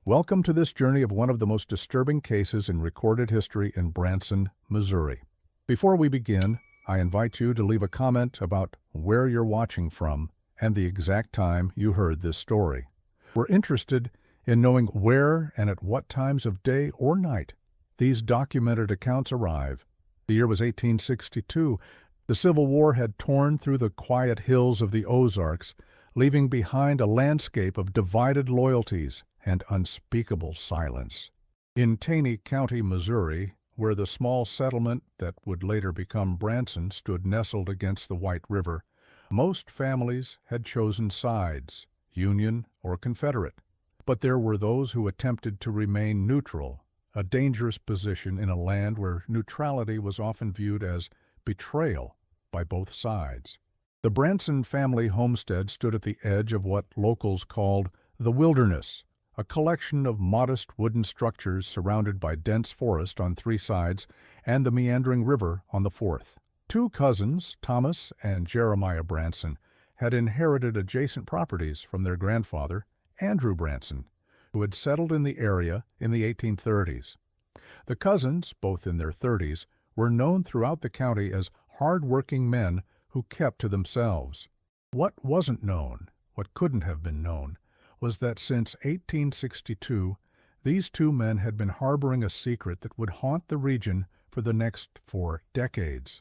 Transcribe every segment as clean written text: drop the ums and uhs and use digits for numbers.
Welcome to this journey of one of the most disturbing cases in recorded history in Branson, Missouri. Before we begin, I invite you to leave a comment about where you're watching from and the exact time you heard this story. We're interested in knowing where and at what times of day or night these documented accounts arrive. The year was 1862. The Civil War had torn through the quiet hills of the Ozarks, leaving behind a landscape of divided loyalties and unspeakable silence. In Taney County, Missouri, where the small settlement that would later become Branson stood nestled against the White River, most families had chosen sides, Union or Confederate. But there were those who attempted to remain neutral, a dangerous position in a land where neutrality was often viewed as betrayal by both sides. The Branson family homestead stood at the edge of what locals called the wilderness, a collection of modest wooden structures surrounded by dense forest on three sides and the meandering river on the fourth. Two cousins, Thomas and Jeremiah Branson, had inherited adjacent properties from their grandfather, Andrew Branson, who had settled in the area in the 1830s. The cousins, both in their 30s, were known throughout the county as hard-working men who kept to themselves. What wasn't known, what couldn't have been known, was that since 1862, these two men had been harboring a secret that would haunt the region for the next 4 decades.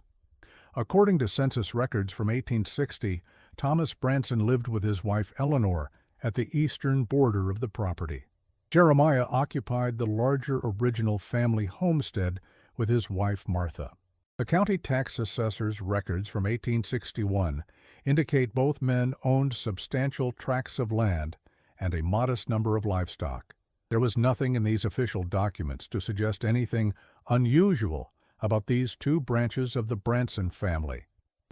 According to census records from 1860, Thomas Branson lived with his wife Eleanor at the eastern border of the property. Jeremiah occupied the larger original family homestead with his wife Martha. The county tax assessor's records from 1861 indicate both men owned substantial tracts of land and a modest number of livestock. There was nothing in these official documents to suggest anything unusual about these two branches of the Branson family.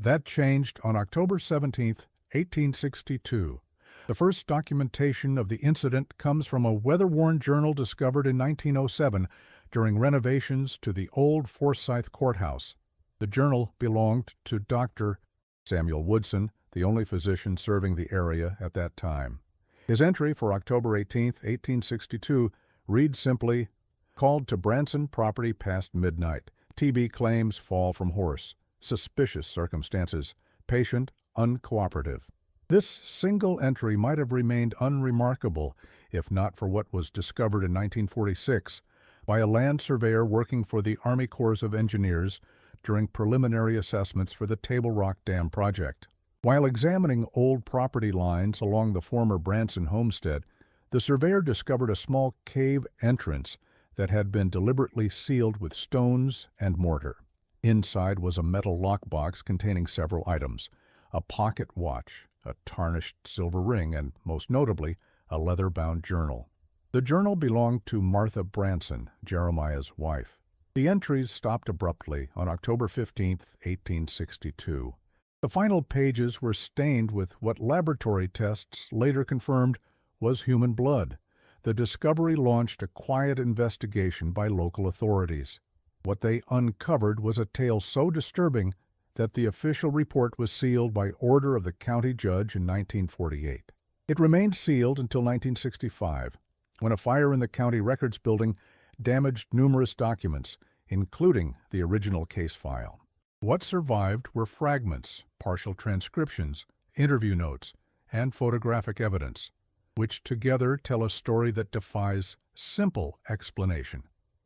That changed on October 17, 1862. The first documentation of the incident comes from a weather-worn journal discovered in 1907 during renovations to the old Forsyth Courthouse. The journal belonged to Dr. Samuel Woodson, the only physician serving the area at that time. His entry for October 18, 1862, reads simply, "Called to Branson property past midnight. TB claims fall from horse. Suspicious circumstances. Patient uncooperative." This single entry might have remained unremarkable if not for what was discovered in 1946 by a land surveyor working for the Army Corps of Engineers during preliminary assessments for the Table Rock Dam project. While examining old property lines along the former Branson homestead, the surveyor discovered a small cave entrance that had been deliberately sealed with stones and mortar. Inside was a metal lockbox containing several items: a pocket watch, a tarnished silver ring, and, most notably, a leather-bound journal. The journal belonged to Martha Branson, Jeremiah's wife. The entries stopped abruptly on October 15, 1862. The final pages were stained with what laboratory tests later confirmed was human blood. The discovery launched a quiet investigation by local authorities. What they uncovered was a tale so disturbing that the official report was sealed by order of the county judge in 1948. It remained sealed until 1965, when a fire in the county records building damaged numerous documents, including the original case file. What survived were fragments, partial transcriptions, interview notes, and photographic evidence, which together tell a story that defies simple explanation.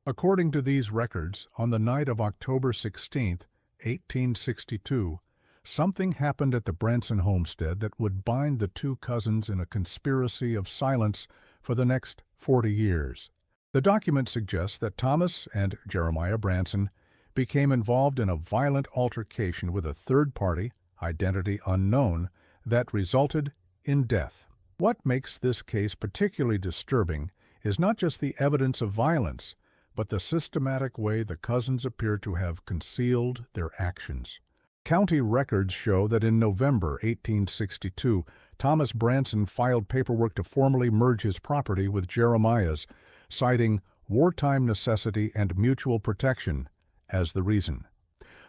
According to these records, on the night of October 16, 1862, something happened at the Branson homestead that would bind the two cousins in a conspiracy of silence for the next 40 years. The document suggests that Thomas and Jeremiah Branson became involved in a violent altercation with a third party, identity unknown, that resulted in death. What makes this case particularly disturbing is not just the evidence of violence, but the systematic way the cousins appear to have concealed their actions. County records show that in November 1862, Thomas Branson filed paperwork to formally merge his property with Jeremiah's, citing wartime necessity and mutual protection as the reason.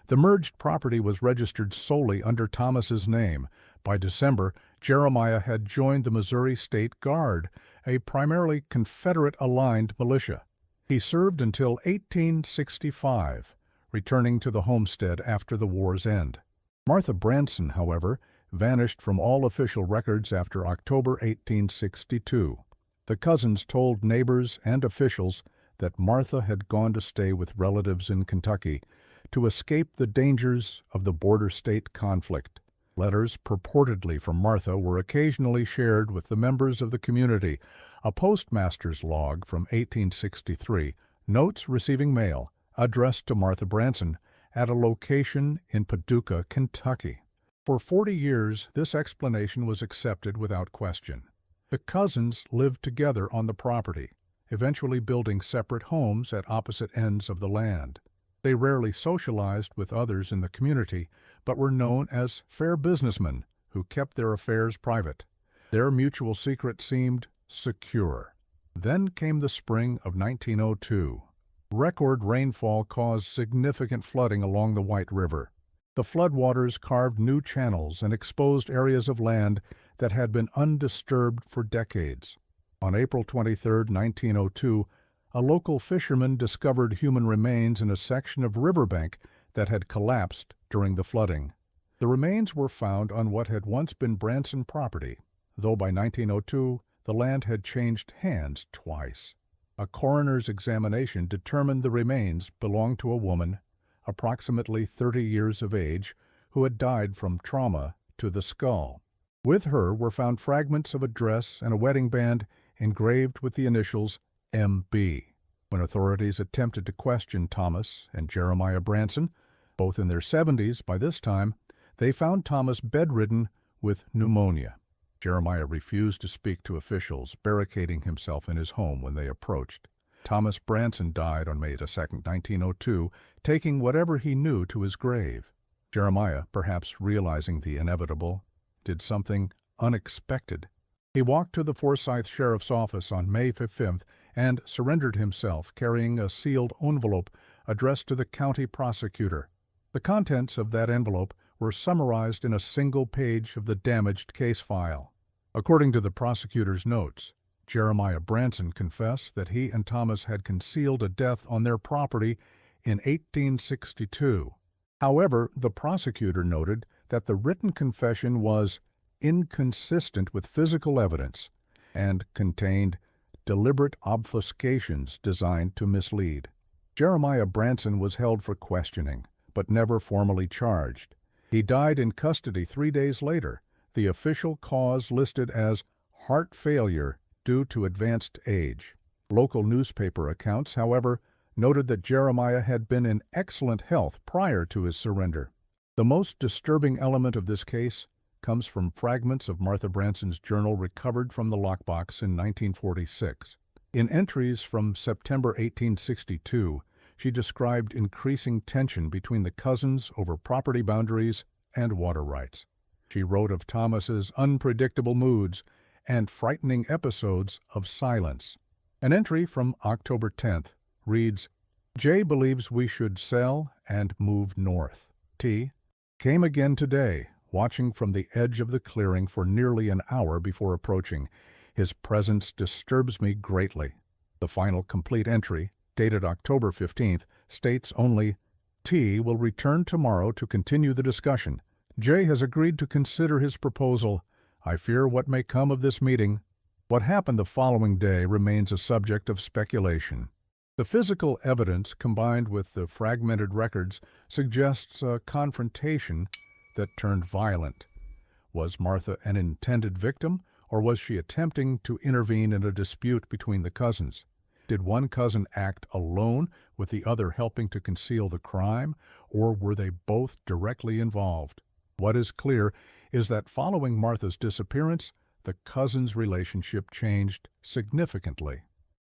The merged property was registered solely under Thomas's name. By December, Jeremiah had joined the Missouri State Guard, a primarily Confederate-aligned militia. He served until 1865, returning to the homestead after the war's end. Martha Branson, however, vanished from all official records after October 1862. The cousins told neighbors and officials that Martha had gone to stay with relatives in Kentucky to escape the dangers of the border state conflict. Letters purportedly from Martha were occasionally shared with the members of the community. A postmaster's log from 1863 notes receiving mail addressed to Martha Branson at a location in Paducah, Kentucky. For 40 years, this explanation was accepted without question. The cousins lived together on the property, eventually building separate homes at opposite ends of the land. They rarely socialized with others in the community, but were known as fair businessmen who kept their affairs private. Their mutual secret seemed secure. Then came the spring of 1902. Record rainfall caused significant flooding along the White River. The floodwaters carved new channels and exposed areas of land that had been undisturbed for decades. On April 23, 1902, a local fisherman discovered human remains in a section of riverbank that had collapsed during the flooding. The remains were found on what had once been Branson property, though by 1902 the land had changed hands twice. A coroner's examination determined the remains belonged to a woman, approximately 30 years of age, who had died from trauma to the skull. With her were found fragments of a dress and a wedding band engraved with the initials M.B. When authorities attempted to question Thomas and Jeremiah Branson, both in their 70s by this time, they found Thomas bedridden with pneumonia. Jeremiah refused to speak to officials, barricading himself in his home when they approached. Thomas Branson died on May 2, 1902, taking whatever he knew to his grave. Jeremiah, perhaps realizing the inevitable, did something unexpected. He walked to the Forsyth Sheriff's Office on May 15th and surrendered himself, carrying a sealed envelope addressed to the county prosecutor. The contents of that envelope were summarized in a single page of the damaged case file. According to the prosecutor's notes, Jeremiah Branson confessed that he and Thomas had concealed a death on their property in 1862. However, the prosecutor noted that the written confession was inconsistent with physical evidence and contained deliberate obfuscations designed to mislead. Jeremiah Branson was held for questioning, but never formally charged. He died in custody 3 days later, the official cause listed as heart failure due to advanced age. Local newspaper accounts, however, noted that Jeremiah had been in excellent health prior to his surrender. The most disturbing element of this case comes from fragments of Martha Branson's journal recovered from the lockbox in 1946. In entries from September 1862, she described increasing tension between the cousins over property boundaries and water rights. She wrote of Thomas's unpredictable moods and frightening episodes of silence. An entry from October 10th reads, "J believes we should sell and move north. T came again today, watching from the edge of the clearing for nearly an hour before approaching. His presence disturbs me greatly." The final complete entry, dated October 15th, states only, "T will return tomorrow to continue the discussion. J has agreed to consider his proposal. I fear what may come of this meeting." What happened the following day remains a subject of speculation. The physical evidence, combined with the fragmented records, suggests a confrontation that turned violent. Was Martha an intended victim, or was she attempting to intervene in a dispute between the cousins? Did one cousin act alone, with the other helping to conceal the crime, or were they both directly involved? What is clear is that following Martha's disappearance, the cousins' relationship changed significantly.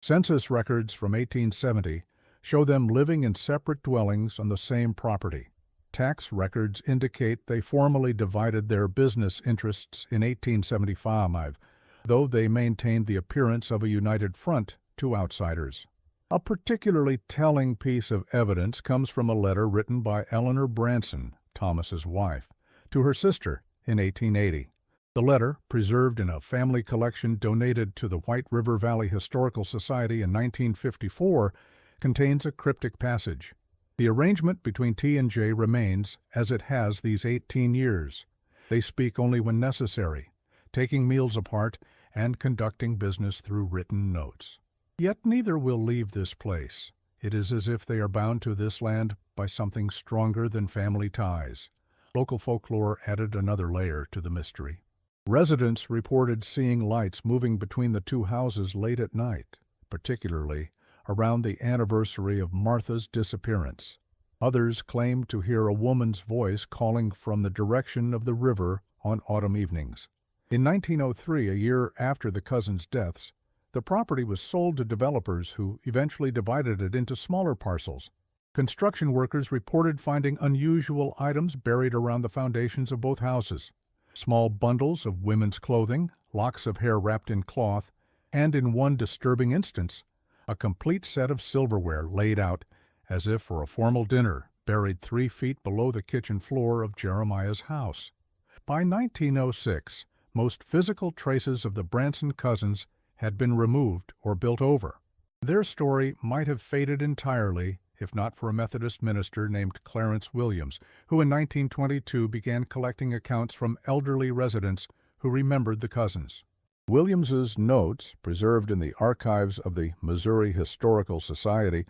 Census records from 1870 show them living in separate dwellings on the same property. Tax records indicate they formally divided their business interests in 1875, though they maintained the appearance of a united front to outsiders. A particularly telling piece of evidence comes from a letter written by Eleanor Branson, Thomas's wife, to her sister in 1880. The letter, preserved in a family collection donated to the White River Valley Historical Society in 1954, contains a cryptic passage. The arrangement between T and J remains as it has these 18 years. They speak only when necessary, taking meals apart and conducting business through written notes. Yet neither will leave this place. It is as if they are bound to this land by something stronger than family ties. Local folklore added another layer to the mystery. Residents reported seeing lights moving between the two houses late at night, particularly around the anniversary of Martha's disappearance. Others claimed to hear a woman's voice calling from the direction of the river on autumn evenings. In 1903, a year after the cousins' deaths, the property was sold to developers who eventually divided it into smaller parcels. Construction workers reported finding unusual items buried around the foundations of both houses. Small bundles of women's clothing, locks of hair wrapped in cloth, and in one disturbing instance, a complete set of silverware laid out as if for a formal dinner, buried 3 feet below the kitchen floor of Jeremiah's house. By 1906, most physical traces of the Branson cousins had been removed or built over. Their story might have faded entirely if not for a Methodist minister named Clarence Williams, who in 1922 began collecting accounts from elderly residents who remembered the cousins. Williams's notes, preserved in the archives of the Missouri Historical Society,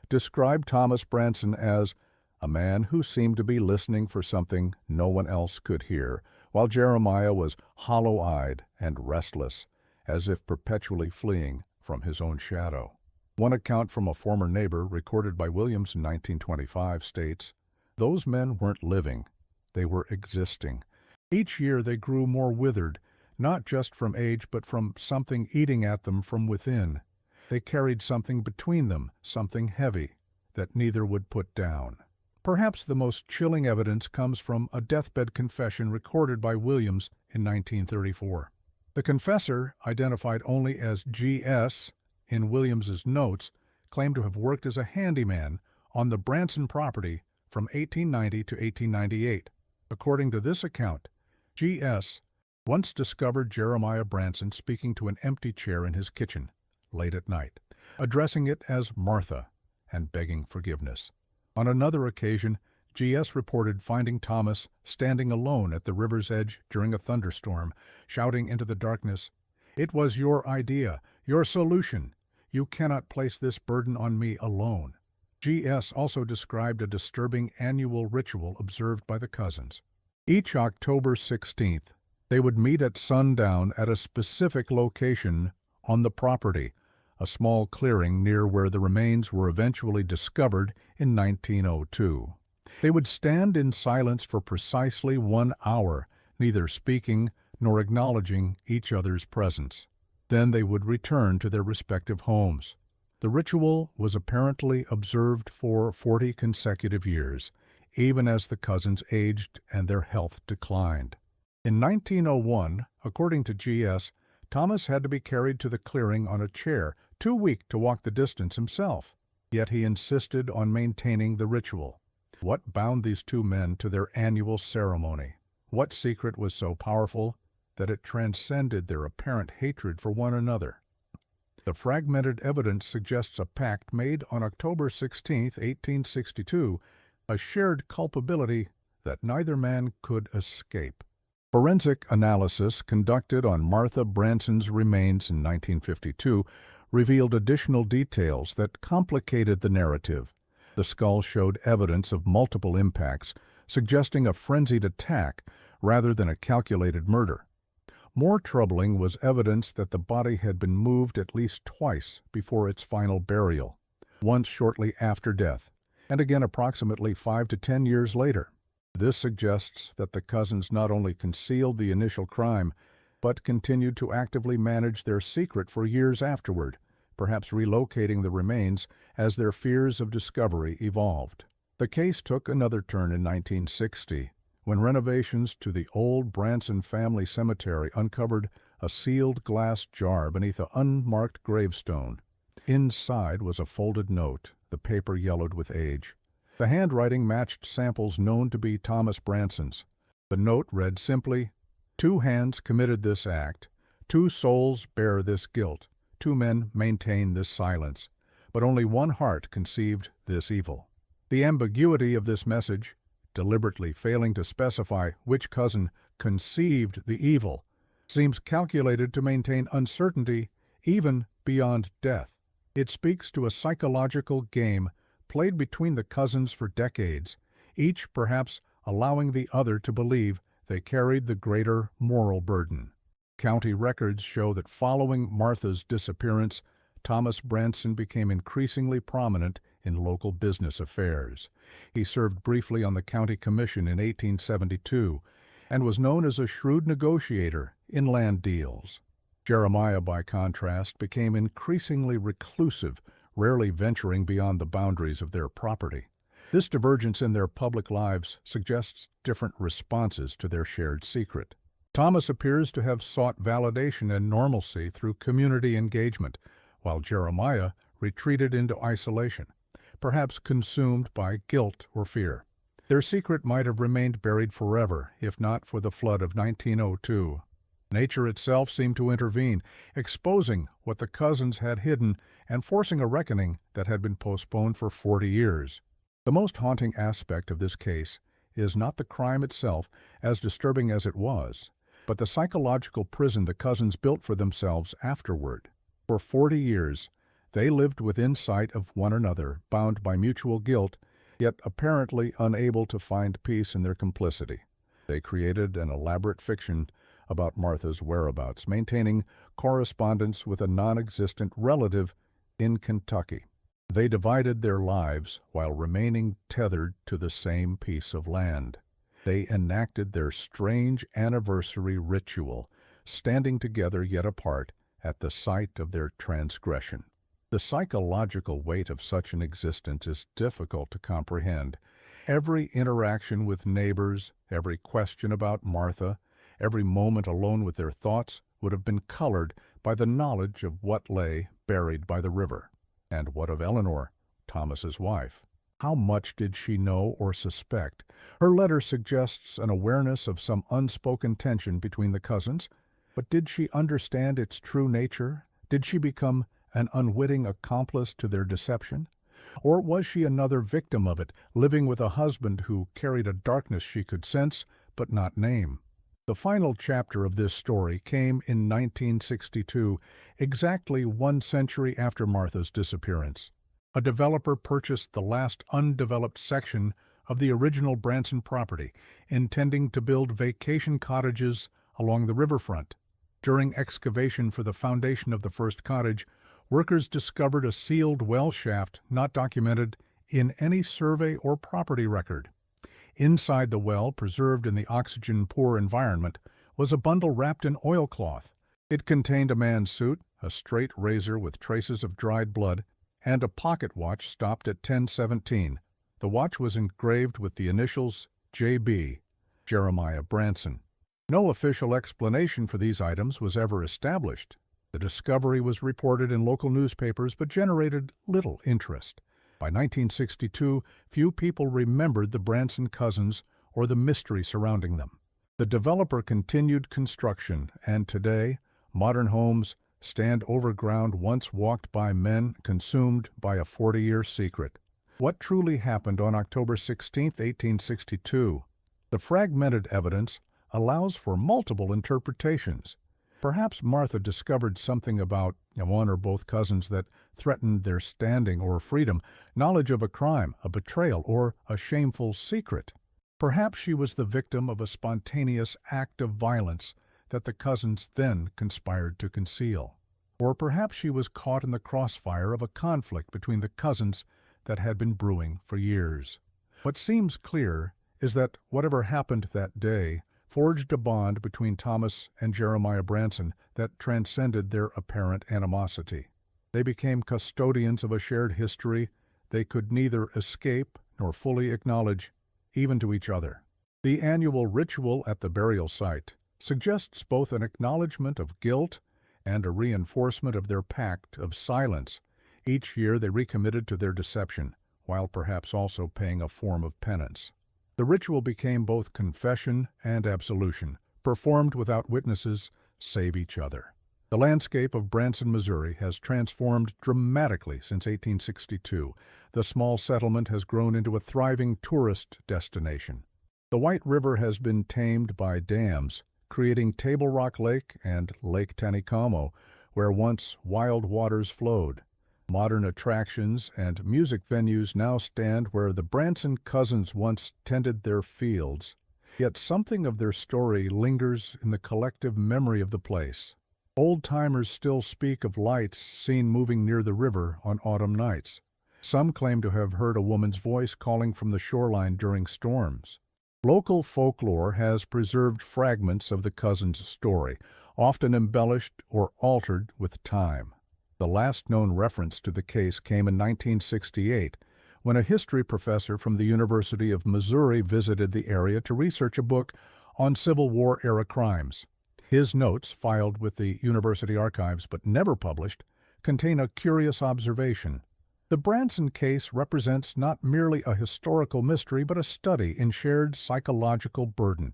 described Thomas Branson as a man who seemed to be listening for something no one else could hear, while Jeremiah was hollow-eyed and restless, as if perpetually fleeing from his own shadow. One account from a former neighbor, recorded by Williams in 1925, states, "Those men weren't living, they were existing. Each year they grew more withered, not just from age but from something eating at them from within. They carried something between them, something heavy, that neither would put down." Perhaps the most chilling evidence comes from a deathbed confession recorded by Williams in 1934. The confessor, identified only as G.S. in Williams's notes, claimed to have worked as a handyman on the Branson property from 1890 to 1898. According to this account, G.S. once discovered Jeremiah Branson speaking to an empty chair in his kitchen late at night, addressing it as Martha and begging forgiveness. On another occasion, G.S. reported finding Thomas standing alone at the river's edge during a thunderstorm, shouting into the darkness, "It was your idea, your solution. You cannot place this burden on me alone." G.S. also described a disturbing annual ritual observed by the cousins. Each October 16th, they would meet at sundown at a specific location on the property, a small clearing near where the remains were eventually discovered in 1902. They would stand in silence for precisely 1 hour, neither speaking nor acknowledging each other's presence. Then they would return to their respective homes. The ritual was apparently observed for 40 consecutive years, even as the cousins aged and their health declined. In 1901, according to G.S., Thomas had to be carried to the clearing on a chair, too weak to walk the distance himself. Yet he insisted on maintaining the ritual. What bound these two men to their annual ceremony? What secret was so powerful that it transcended their apparent hatred for one another? The fragmented evidence suggests a pact made on October 16, 1862, a shared culpability that neither man could escape. Forensic analysis conducted on Martha Branson's remains in 1952 revealed additional details that complicated the narrative. The skull showed evidence of multiple impacts, suggesting a frenzied attack rather than a calculated murder. More troubling was evidence that the body had been moved at least twice before its final burial, once shortly after death, and again approximately 5 to 10 years later. This suggests that the cousins not only concealed the initial crime, but continued to actively manage their secret for years afterward, perhaps relocating the remains as their fears of discovery evolved. The case took another turn in 1960, when renovations to the old Branson family cemetery uncovered a sealed glass jar beneath an unmarked gravestone. Inside was a folded note, the paper yellowed with age. The handwriting matched samples known to be Thomas Branson's. The note read simply, "Two hands committed this act. Two souls bear this guilt. Two men maintain this silence. But only one heart conceived this evil." The ambiguity of this message, deliberately failing to specify which cousin conceived the evil, seems calculated to maintain uncertainty even beyond death. It speaks to a psychological game played between the cousins for decades, each perhaps allowing the other to believe they carried the greater moral burden. County records show that following Martha's disappearance, Thomas Branson became increasingly prominent in local business affairs. He served briefly on the county commission in 1872 and was known as a shrewd negotiator in land deals. Jeremiah, by contrast, became increasingly reclusive, rarely venturing beyond the boundaries of their property. This divergence in their public lives suggests different responses to their shared secret. Thomas appears to have sought validation and normalcy through community engagement, while Jeremiah retreated into isolation, perhaps consumed by guilt or fear. Their secret might have remained buried forever, if not for the flood of 1902. Nature itself seemed to intervene, exposing what the cousins had hidden and forcing a reckoning that had been postponed for 40 years. The most haunting aspect of this case is not the crime itself, as disturbing as it was, but the psychological prison the cousins built for themselves afterward. For 40 years, they lived within sight of one another, bound by mutual guilt, yet apparently unable to find peace in their complicity. They created an elaborate fiction about Martha's whereabouts, maintaining correspondence with a non-existent relative in Kentucky. They divided their lives while remaining tethered to the same piece of land. They enacted their strange anniversary ritual, standing together yet apart at the site of their transgression. The psychological weight of such an existence is difficult to comprehend. Every interaction with neighbors, every question about Martha, every moment alone with their thoughts would have been colored by the knowledge of what lay buried by the river. And what of Eleanor, Thomas's wife? How much did she know or suspect? Her letter suggests an awareness of some unspoken tension between the cousins, but did she understand its true nature? Did she become an unwitting accomplice to their deception? Or was she another victim of it, living with a husband who carried a darkness she could sense but not name? The final chapter of this story came in 1962, exactly 1 century after Martha's disappearance. A developer purchased the last undeveloped section of the original Branson property, intending to build vacation cottages along the riverfront. During excavation for the foundation of the first cottage, workers discovered a sealed well shaft not documented in any survey or property record. Inside the well, preserved in the oxygen-poor environment, was a bundle wrapped in oilcloth. It contained a man's suit, a straight razor with traces of dried blood, and a pocket watch stopped at 10:17. The watch was engraved with the initials J.B., Jeremiah Branson. No official explanation for these items was ever established. The discovery was reported in local newspapers but generated little interest. By 1962, few people remembered the Branson cousins or the mystery surrounding them. The developer continued construction, and today, modern homes stand over ground once walked by men consumed by a 40-year secret. What truly happened on October 16, 1862? The fragmented evidence allows for multiple interpretations. Perhaps Martha discovered something about one or both cousins that threatened their standing or freedom, knowledge of a crime, a betrayal, or a shameful secret. Perhaps she was the victim of a spontaneous act of violence that the cousins then conspired to conceal. Or perhaps she was caught in the crossfire of a conflict between the cousins that had been brewing for years. What seems clear is that whatever happened that day forged a bond between Thomas and Jeremiah Branson that transcended their apparent animosity. They became custodians of a shared history they could neither escape nor fully acknowledge, even to each other. The annual ritual at the burial site suggests both an acknowledgement of guilt and a reinforcement of their pact of silence, Each year they recommitted to their deception, while perhaps also paying a form of penance. The ritual became both confession and absolution, performed without witnesses save each other. The landscape of Branson, Missouri has transformed dramatically since 1862. The small settlement has grown into a thriving tourist destination. The White River has been tamed by dams, creating Table Rock Lake and Lake Taneycomo, where once wild waters flowed. Modern attractions and music venues now stand where the Branson cousins once tended their fields, yet something of their story lingers in the collective memory of the place. Old-timers still speak of lights seen moving near the river on autumn nights. Some claim to have heard a woman's voice calling from the shoreline during storms. Local folklore has preserved fragments of the cousins' story, often embellished or altered with time. The last known reference to the case came in 1968, when a history professor from the University of Missouri visited the area to research a book on Civil War-era crimes. His notes, filed with the university archives but never published, contain a curious observation. The Branson case represents not merely a historical mystery but a study in shared psychological burden.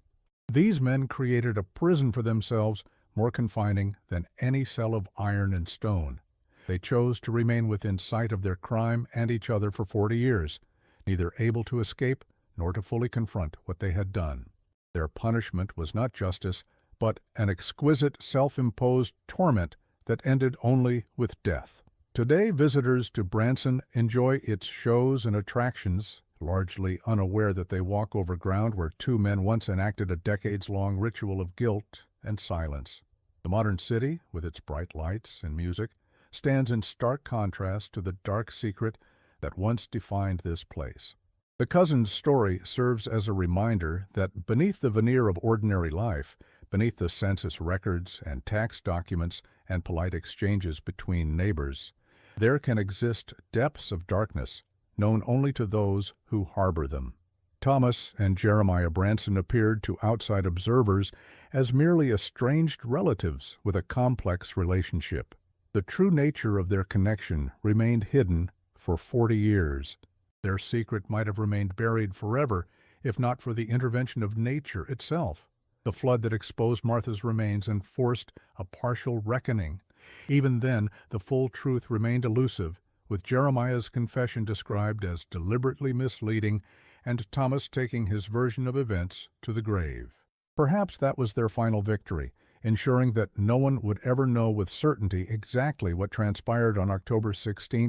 These men created a prison for themselves more confining than any cell of iron and stone. They chose to remain within sight of their crime and each other for 40 years, neither able to escape nor to fully confront what they had done. Their punishment was not justice, but an exquisite self-imposed torment that ended only with death. Today, visitors to Branson enjoy its shows and attractions, largely unaware that they walk over ground where two men once enacted a decades-long ritual of guilt and silence. The modern city, with its bright lights and music, stands in stark contrast to the dark secret that once defined this place. The cousins' story serves as a reminder that beneath the veneer of ordinary life, beneath the census records and tax documents and polite exchanges between neighbors, there can exist depths of darkness known only to those who harbor them. Thomas and Jeremiah Branson appeared to outside observers as merely estranged relatives with a complex relationship. The true nature of their connection remained hidden for 40 years. Their secret might have remained buried forever if not for the intervention of nature itself, the flood that exposed Martha's remains and forced a partial reckoning. Even then, the full truth remained elusive, with Jeremiah's confession described as deliberately misleading and Thomas taking his version of events to the grave. Perhaps that was their final victory, ensuring that no one would ever know with certainty exactly what transpired on October 16,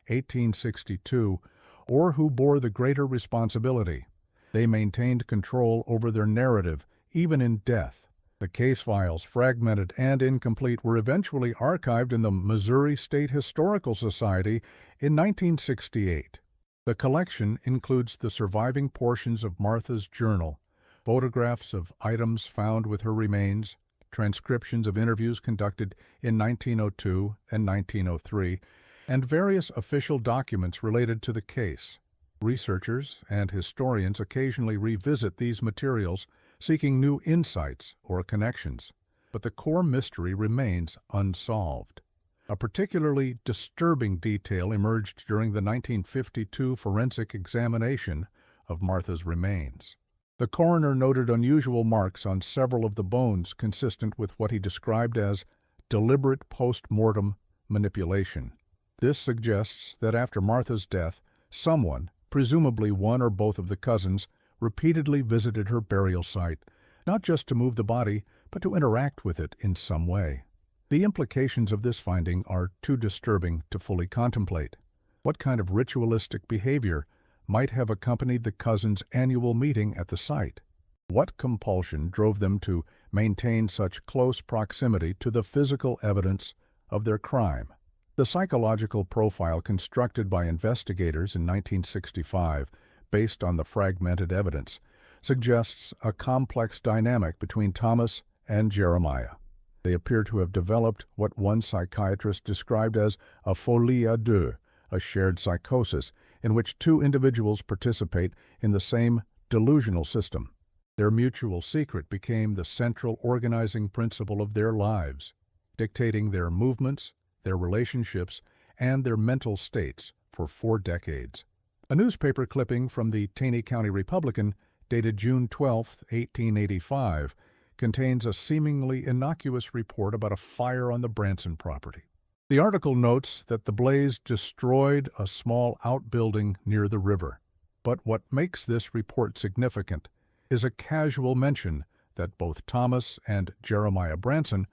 1862, or who bore the greater responsibility. They maintained control over their narrative, even in death. The case files, fragmented and incomplete, were eventually archived in the Missouri State Historical Society in 1968. The collection includes the surviving portions of Martha's journal, photographs of items found with her remains, transcriptions of interviews conducted in 1902 and 1903, and various official documents related to the case. Researchers and historians occasionally revisit these materials, seeking new insights or connections, but the core mystery remains unsolved. A particularly disturbing detail emerged during the 1952 forensic examination of Martha's remains. The coroner noted unusual marks on several of the bones consistent with what he described as deliberate post-mortem manipulation. This suggests that after Martha's death, someone, presumably one or both of the cousins, repeatedly visited her burial site, not just to move the body, but to interact with it in some way. The implications of this finding are too disturbing to fully contemplate. What kind of ritualistic behavior might have accompanied the cousins' annual meeting at the site? What compulsion drove them to maintain such close proximity to the physical evidence of their crime? The psychological profile constructed by investigators in 1965, based on the fragmented evidence, suggests a complex dynamic between Thomas and Jeremiah. They appear to have developed what one psychiatrist described as a folie à deux, a shared psychosis in which two individuals participate in the same delusional system. Their mutual secret became the central organizing principle of their lives, dictating their movements, their relationships, and their mental states for 4 decades. A newspaper clipping from the Taney County Republican, dated June 12, 1885, contains a seemingly innocuous report about a fire on the Branson property. The article notes that the blaze destroyed a small outbuilding near the river. But what makes this report significant is a casual mention that both Thomas and Jeremiah Branson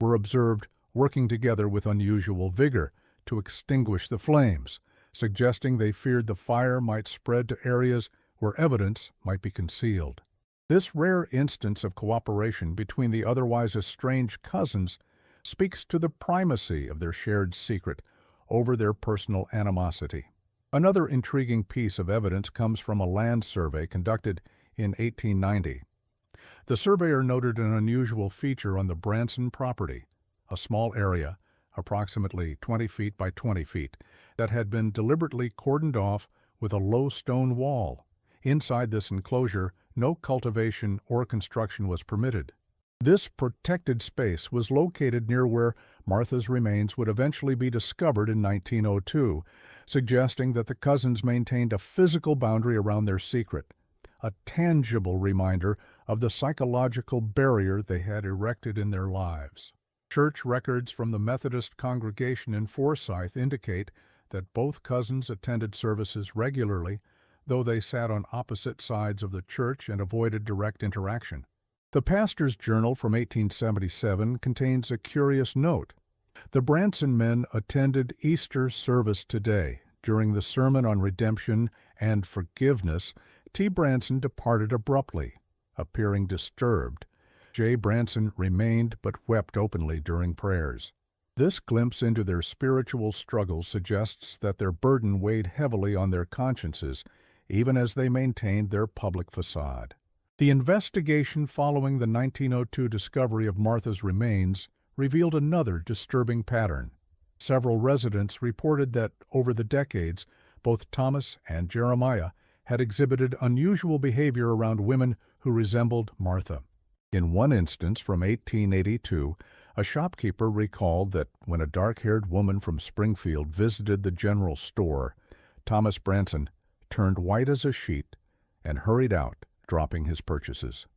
were observed working together with unusual vigor to extinguish the flames, suggesting they feared the fire might spread to areas where evidence might be concealed. This rare instance of cooperation between the otherwise estranged cousins speaks to the primacy of their shared secret over their personal animosity. Another intriguing piece of evidence comes from a land survey conducted in 1890. The surveyor noted an unusual feature on the Branson property, a small area, approximately 20 feet by 20 feet, that had been deliberately cordoned off with a low stone wall. Inside this enclosure, no cultivation or construction was permitted. This protected space was located near where Martha's remains would eventually be discovered in 1902, suggesting that the cousins maintained a physical boundary around their secret, a tangible reminder of the psychological barrier they had erected in their lives. Church records from the Methodist congregation in Forsyth indicate that both cousins attended services regularly, though they sat on opposite sides of the church and avoided direct interaction. The pastor's journal from 1877 contains a curious note. The Branson men attended Easter service today. During the sermon on redemption and forgiveness, T. Branson departed abruptly, appearing disturbed. J. Branson remained but wept openly during prayers. This glimpse into their spiritual struggles suggests that their burden weighed heavily on their consciences, even as they maintained their public facade. The investigation following the 1902 discovery of Martha's remains revealed another disturbing pattern. Several residents reported that, over the decades, both Thomas and Jeremiah had exhibited unusual behavior around women who resembled Martha. In one instance from 1882, a shopkeeper recalled that when a dark-haired woman from Springfield visited the general store, Thomas Branson turned white as a sheet and hurried out, dropping his purchases.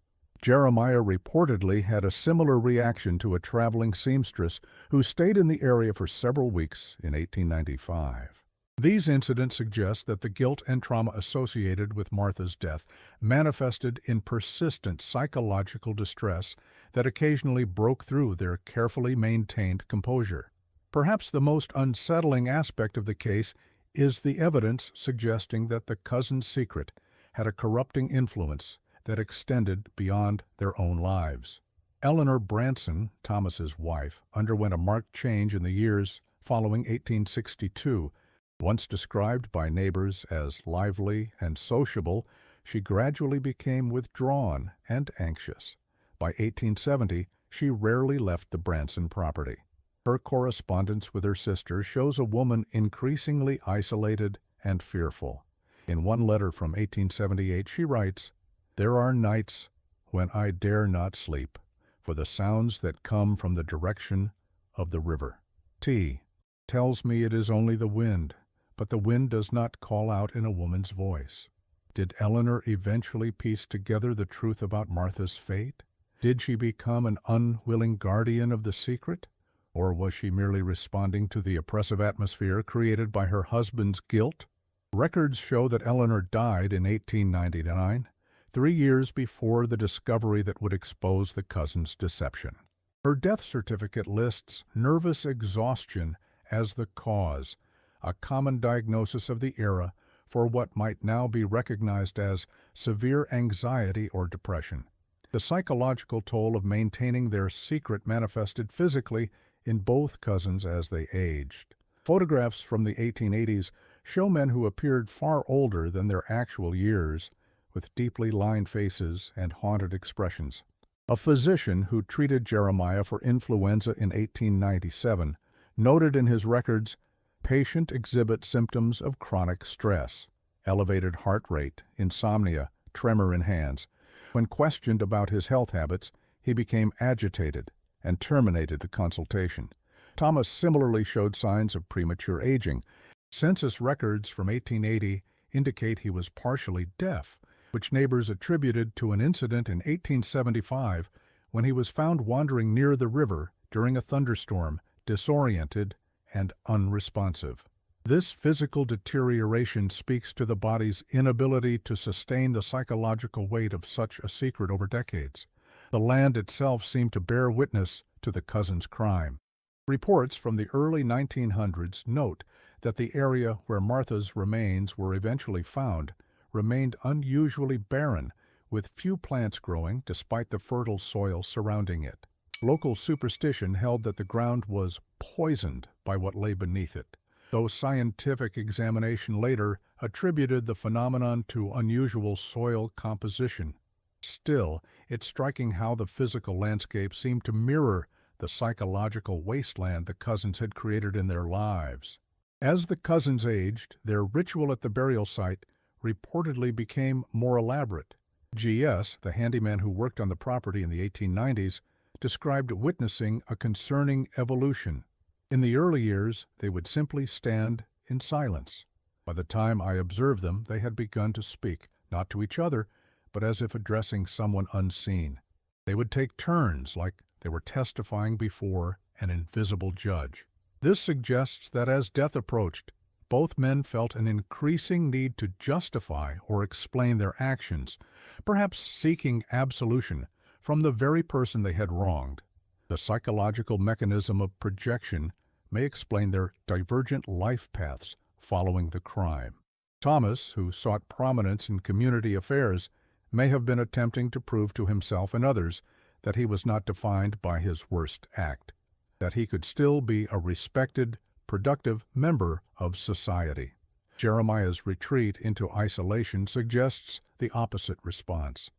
Jeremiah reportedly had a similar reaction to a traveling seamstress who stayed in the area for several weeks in 1895. These incidents suggest that the guilt and trauma associated with Martha's death manifested in persistent psychological distress that occasionally broke through their carefully maintained composure. Perhaps the most unsettling aspect of the case is the evidence suggesting that the cousins' secret had a corrupting influence that extended beyond their own lives. Eleanor Branson, Thomas's wife, underwent a marked change in the years following 1862. Once described by neighbors as lively and sociable, she gradually became withdrawn and anxious. By 1870, she rarely left the Branson property. Her correspondence with her sister shows a woman increasingly isolated and fearful. In one letter from 1878, she writes, "There are nights when I dare not sleep, for the sounds that come from the direction of the river. T tells me it is only the wind, but the wind does not call out in a woman's voice." Did Eleanor eventually piece together the truth about Martha's fate? Did she become an unwilling guardian of the secret? Or was she merely responding to the oppressive atmosphere created by her husband's guilt? Records show that Eleanor died in 1899, 3 years before the discovery that would expose the cousins' deception. Her death certificate lists nervous exhaustion as the cause, a common diagnosis of the era for what might now be recognized as severe anxiety or depression. The psychological toll of maintaining their secret manifested physically in both cousins as they aged. Photographs from the 1880s show men who appeared far older than their actual years, with deeply lined faces and haunted expressions. A physician who treated Jeremiah for influenza in 1897 noted in his records, "Patient exhibits symptoms of chronic stress, elevated heart rate, insomnia, tremor in hands. When questioned about his health habits, he became agitated and terminated the consultation. Thomas similarly showed signs of premature aging. Census records from 1880 indicate he was partially deaf, which neighbors attributed to an incident in 1875 when he was found wandering near the river during a thunderstorm, disoriented and unresponsive. This physical deterioration speaks to the body's inability to sustain the psychological weight of such a secret over decades. The land itself seemed to bear witness to the cousin's crime. Reports from the early 1900s note that the area where Martha's remains were eventually found remained unusually barren, with few plants growing despite the fertile soil surrounding it. Local superstition held that the ground was poisoned by what lay beneath it, though scientific examination later attributed the phenomenon to unusual soil composition. Still, it's striking how the physical landscape seemed to mirror the psychological wasteland the cousins had created in their lives. As the cousins aged, their ritual at the burial site reportedly became more elaborate. G.S., the handyman who worked on the property in the 1890s, described witnessing a concerning evolution. In the early years, they would simply stand in silence. By the time I observed them, they had begun to speak, not to each other, but as if addressing someone unseen. They would take turns, like they were testifying before an invisible judge. This suggests that as death approached, both men felt an increasing need to justify or explain their actions, perhaps seeking absolution from the very person they had wronged. The psychological mechanism of projection may explain their divergent life paths following the crime. Thomas, who sought prominence in community affairs, may have been attempting to prove to himself and others that he was not defined by his worst act, that he could still be a respected, productive member of society. Jeremiah's retreat into isolation suggests the opposite response,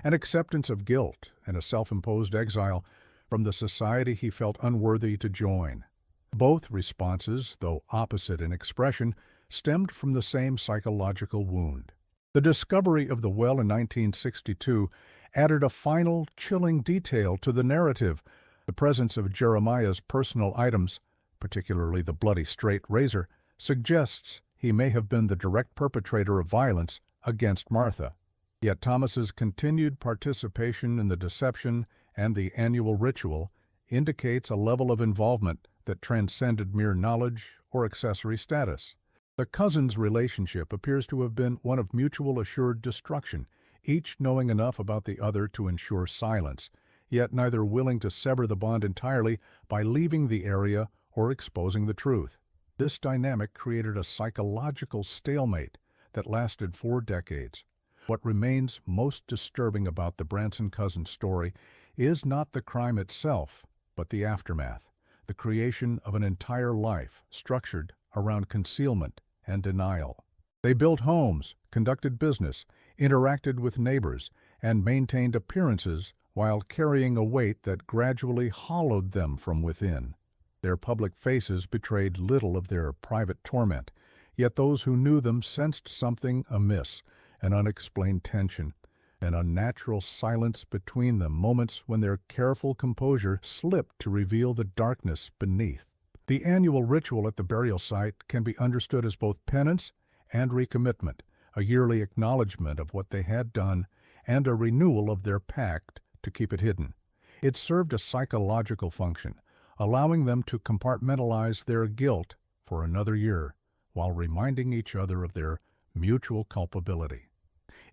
an acceptance of guilt and a self-imposed exile from the society he felt unworthy to join. Both responses, though opposite in expression, stemmed from the same psychological wound. The discovery of the well in 1962 added a final, chilling detail to the narrative. The presence of Jeremiah's personal items, particularly the bloody straight razor, suggests he may have been the direct perpetrator of violence against Martha. Yet Thomas's continued participation in the deception and the annual ritual indicates a level of involvement that transcended mere knowledge or accessory status. The cousins' relationship appears to have been one of mutual assured destruction, each knowing enough about the other to ensure silence, yet neither willing to sever the bond entirely by leaving the area or exposing the truth. This dynamic created a psychological stalemate that lasted 4 decades. What remains most disturbing about the Branson cousins' story is not the crime itself, but the aftermath, the creation of an entire life structured around concealment and denial. They built homes, conducted business, interacted with neighbors, and maintained appearances while carrying a weight that gradually hollowed them from within. Their public faces betrayed little of their private torment, yet those who knew them sensed something amiss, an unexplained tension, an unnatural silence between them, moments when their careful composure slipped to reveal the darkness beneath. The annual ritual at the burial site can be understood as both penance and recommitment, a yearly acknowledgement of what they had done and a renewal of their pact to keep it hidden. It served a psychological function, allowing them to compartmentalize their guilt for another year while reminding each other of their mutual culpability.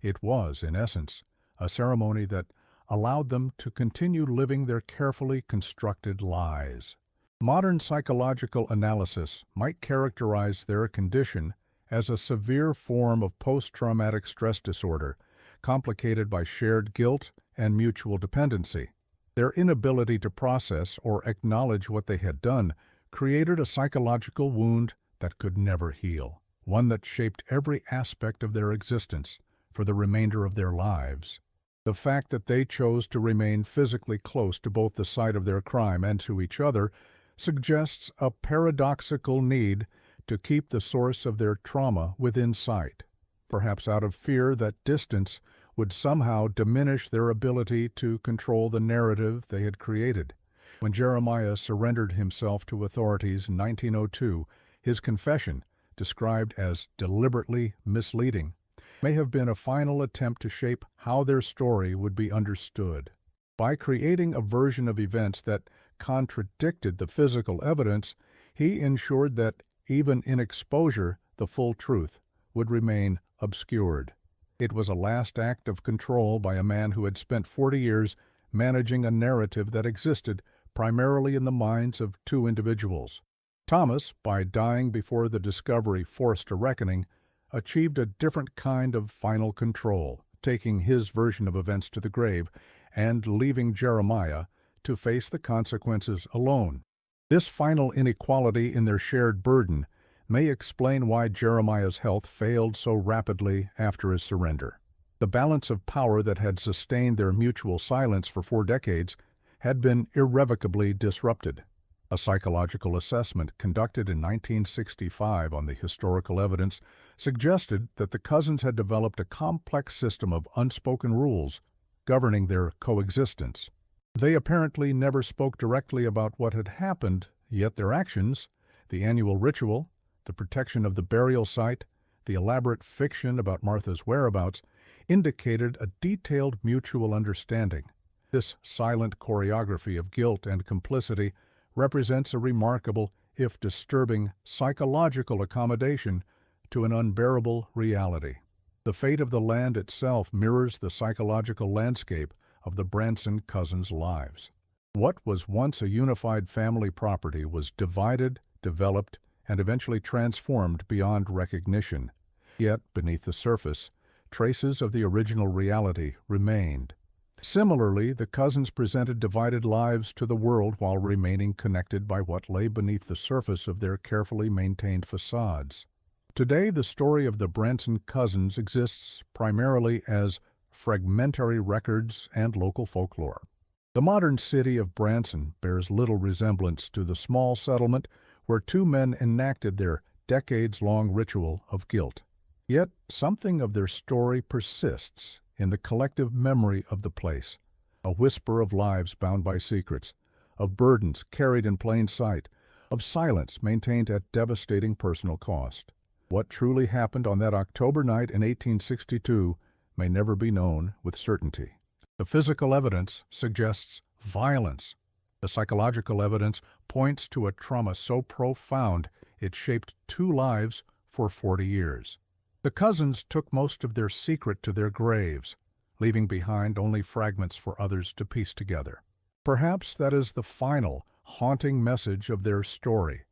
It was, in essence, a ceremony that allowed them to continue living their carefully constructed lives. Modern psychological analysis might characterize their condition as a severe form of post-traumatic stress disorder, complicated by shared guilt and mutual dependency. Their inability to process or acknowledge what they had done created a psychological wound that could never heal, one that shaped every aspect of their existence for the remainder of their lives. The fact that they chose to remain physically close to both the site of their crime and to each other suggests a paradoxical need to keep the source of their trauma within sight, perhaps out of fear that distance would somehow diminish their ability to control the narrative they had created. When Jeremiah surrendered himself to authorities in 1902, his confession, described as deliberately misleading, may have been a final attempt to shape how their story would be understood. By creating a version of events that contradicted the physical evidence, he ensured that, even in exposure, the full truth would remain obscured. It was a last act of control by a man who had spent 40 years managing a narrative that existed primarily in the minds of two individuals. Thomas, by dying before the discovery forced a reckoning, achieved a different kind of final control, taking his version of events to the grave and leaving Jeremiah to face the consequences alone. This final inequality in their shared burden may explain why Jeremiah's health failed so rapidly after his surrender. The balance of power that had sustained their mutual silence for 4 decades had been irrevocably disrupted. A psychological assessment conducted in 1965 on the historical evidence suggested that the cousins had developed a complex system of unspoken rules governing their coexistence. They apparently never spoke directly about what had happened, yet their actions, the annual ritual, the protection of the burial site, the elaborate fiction about Martha's whereabouts, indicated a detailed mutual understanding. This silent choreography of guilt and complicity represents a remarkable, if disturbing, psychological accommodation to an unbearable reality. The fate of the land itself mirrors the psychological landscape of the Branson cousins' lives. What was once a unified family property was divided, developed, and eventually transformed beyond recognition. Yet, beneath the surface, traces of the original reality remained. Similarly, the cousins presented divided lives to the world while remaining connected by what lay beneath the surface of their carefully maintained facades. Today, the story of the Branson cousins exists primarily as fragmentary records and local folklore. The modern city of Branson bears little resemblance to the small settlement where two men enacted their decades-long ritual of guilt. Yet something of their story persists in the collective memory of the place, a whisper of lives bound by secrets, of burdens carried in plain sight, of silence maintained at devastating personal cost. What truly happened on that October night in 1862 may never be known with certainty. The physical evidence suggests violence. The psychological evidence points to a trauma so profound it shaped 2 lives for 40 years. The cousins took most of their secret to their graves, leaving behind only fragments for others to piece together. Perhaps that is the final, haunting message of their story,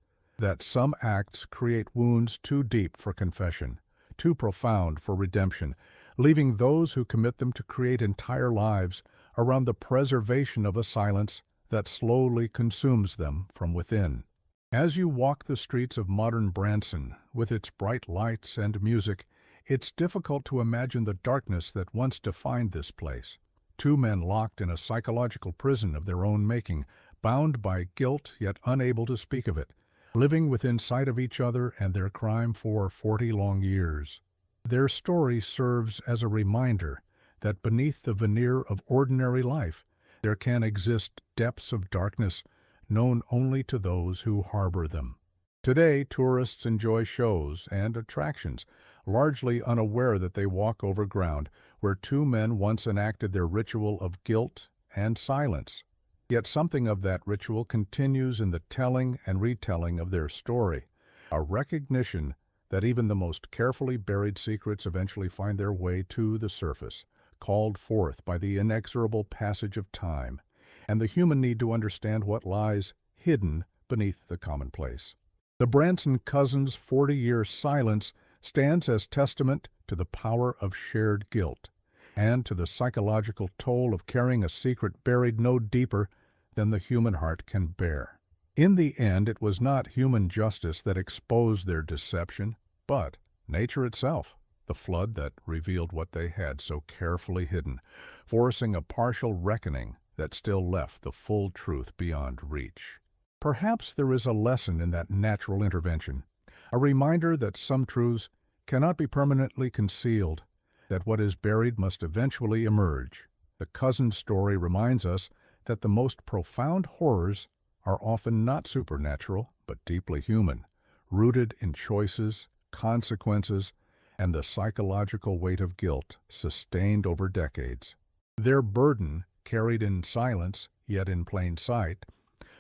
that some acts create wounds too deep for confession, too profound for redemption, leaving those who commit them to create entire lives around the preservation of a silence that slowly consumes them from within. As you walk the streets of modern Branson, with its bright lights and music, it's difficult to imagine the darkness that once defined this place. 2 men locked in a psychological prison of their own making, bound by guilt yet unable to speak of it, living within sight of each other and their crime for 40 long years. Their story serves as a reminder that beneath the veneer of ordinary life, there can exist depths of darkness known only to those who harbor them. Today, tourists enjoy shows and attractions, largely unaware that they walk over ground where 2 men once enacted their ritual of guilt and silence. Yet something of that ritual continues in the telling and retelling of their story, a recognition that even the most carefully buried secrets eventually find their way to the surface, called forth by the inexorable passage of time and the human need to understand what lies hidden beneath the commonplace. The Branson cousins' 40-year silence stands as testament to the power of shared guilt and to the psychological toll of carrying a secret buried no deeper than the human heart can bear. In the end, it was not human justice that exposed their deception, but nature itself, the flood that revealed what they had so carefully hidden, forcing a partial reckoning that still left the full truth beyond reach. Perhaps there is a lesson in that natural intervention, a reminder that some truths cannot be permanently concealed, that what is buried must eventually emerge. The cousin story reminds us that the most profound horrors are often not supernatural, but deeply human, rooted in choices, consequences, and the psychological weight of guilt sustained over decades. Their burden, carried in silence, yet in plain sight,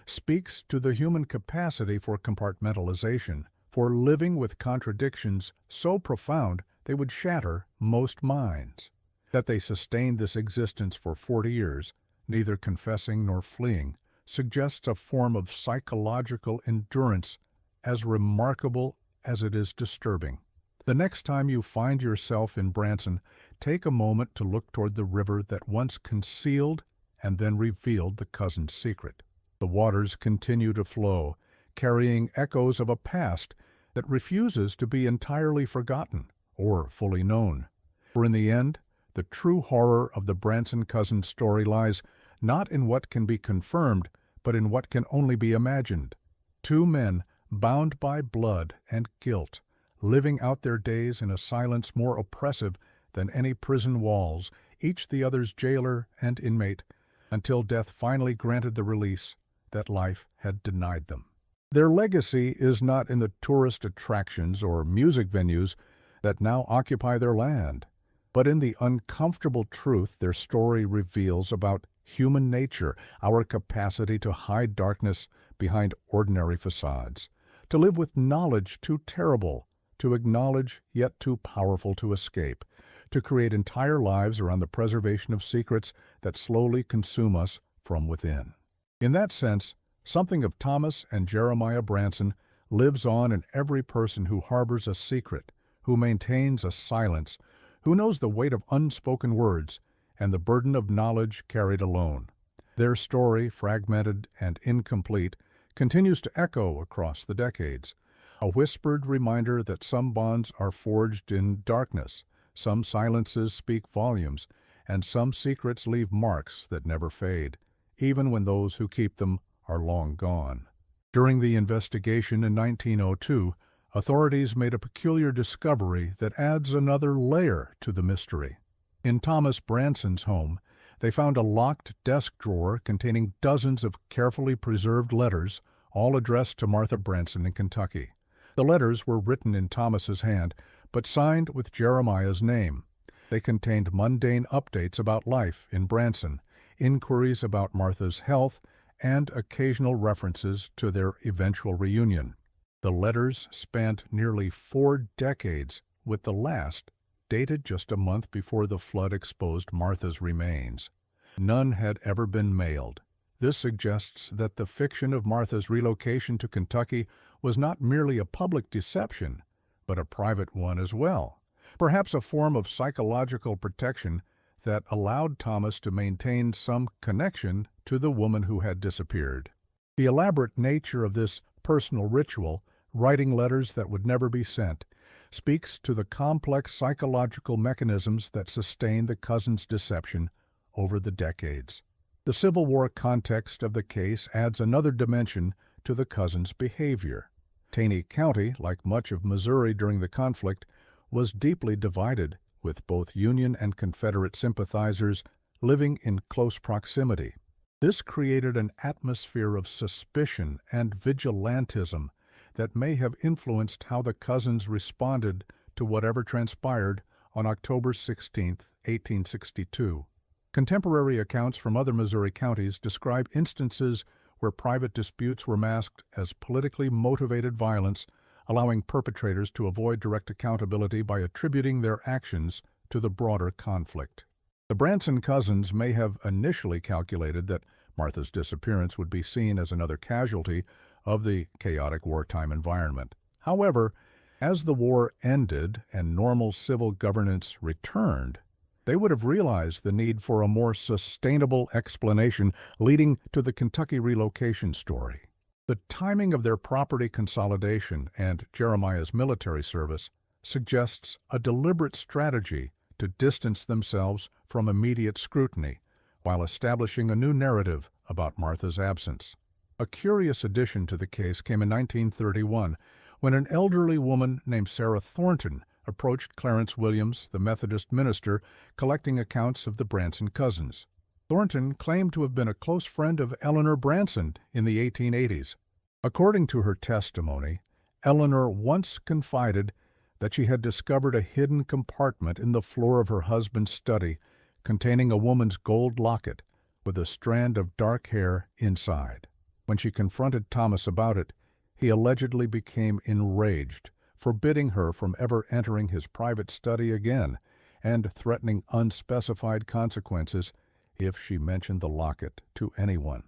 speaks to the human capacity for compartmentalization, for living with contradictions so profound they would shatter most minds. That they sustained this existence for 40 years, neither confessing nor fleeing, suggests a form of psychological endurance as remarkable as it is disturbing. The next time you find yourself in Branson, take a moment to look toward the river that once concealed and then revealed the cousin's secret. The waters continue to flow, carrying echoes of a past that refuses to be entirely forgotten or fully known. For in the end, the true horror of the Branson cousins story lies not in what can be confirmed, but in what can only be imagined. Two men, bound by blood and guilt, living out their days in a silence more oppressive than any prison walls, each the other's jailer and inmate, until death finally granted the release that life had denied them. Their legacy is not in the tourist attractions or music venues that now occupy their land, but in the uncomfortable truth their story reveals about human nature, our capacity to hide darkness behind ordinary facades, to live with knowledge too terrible to acknowledge yet too powerful to escape, to create entire lives around the preservation of secrets that slowly consume us from within. In that sense, something of Thomas and Jeremiah Branson lives on in every person who harbors a secret, who maintains a silence, who knows the weight of unspoken words and the burden of knowledge carried alone. Their story, fragmented and incomplete, continues to echo across the decades, a whispered reminder that some bonds are forged in darkness, some silences speak volumes, and some secrets leave marks that never fade, even when those who keep them are long gone. During the investigation in 1902, authorities made a peculiar discovery that adds another layer to the mystery. In Thomas Branson's home, they found a locked desk drawer containing dozens of carefully preserved letters, all addressed to Martha Branson in Kentucky. The letters were written in Thomas's hand, but signed with Jeremiah's name. They contained mundane updates about life in Branson, inquiries about Martha's health, and occasional references to their eventual reunion. The letters spanned nearly 4 decades, with the last dated just a month before the flood exposed Martha's remains. None had ever been mailed. This suggests that the fiction of Martha's relocation to Kentucky was not merely a public deception, but a private one as well, perhaps a form of psychological protection that allowed Thomas to maintain some connection to the woman who had disappeared. The elaborate nature of this personal ritual, writing letters that would never be sent, speaks to the complex psychological mechanisms that sustain the cousins' deception over the decades. The Civil War context of the case adds another dimension to the cousins' behavior. Taney County, like much of Missouri during the conflict, was deeply divided, with both Union and Confederate sympathizers living in close proximity. This created an atmosphere of suspicion and vigilantism that may have influenced how the cousins responded to whatever transpired on October 16, 1862. Contemporary accounts from other Missouri counties describe instances where private disputes were masked as politically motivated violence, allowing perpetrators to avoid direct accountability by attributing their actions to the broader conflict. The Branson cousins may have initially calculated that Martha's disappearance would be seen as another casualty of the chaotic wartime environment. However, as the war ended and normal civil governance returned, they would have realized the need for a more sustainable explanation, leading to the Kentucky relocation story. The timing of their property consolidation and Jeremiah's military service suggests a deliberate strategy to distance themselves from immediate scrutiny while establishing a new narrative about Martha's absence. A curious addition to the case came in 1931 when an elderly woman named Sarah Thornton approached Clarence Williams, the Methodist minister, collecting accounts of the Branson cousins. Thornton claimed to have been a close friend of Eleanor Branson in the 1880s. According to her testimony, Eleanor once confided that she had discovered a hidden compartment in the floor of her husband's study containing a woman's gold locket with a strand of dark hair inside. When she confronted Thomas about it, he allegedly became enraged, forbidding her from ever entering his private study again and threatening unspecified consequences if she mentioned the locket to anyone.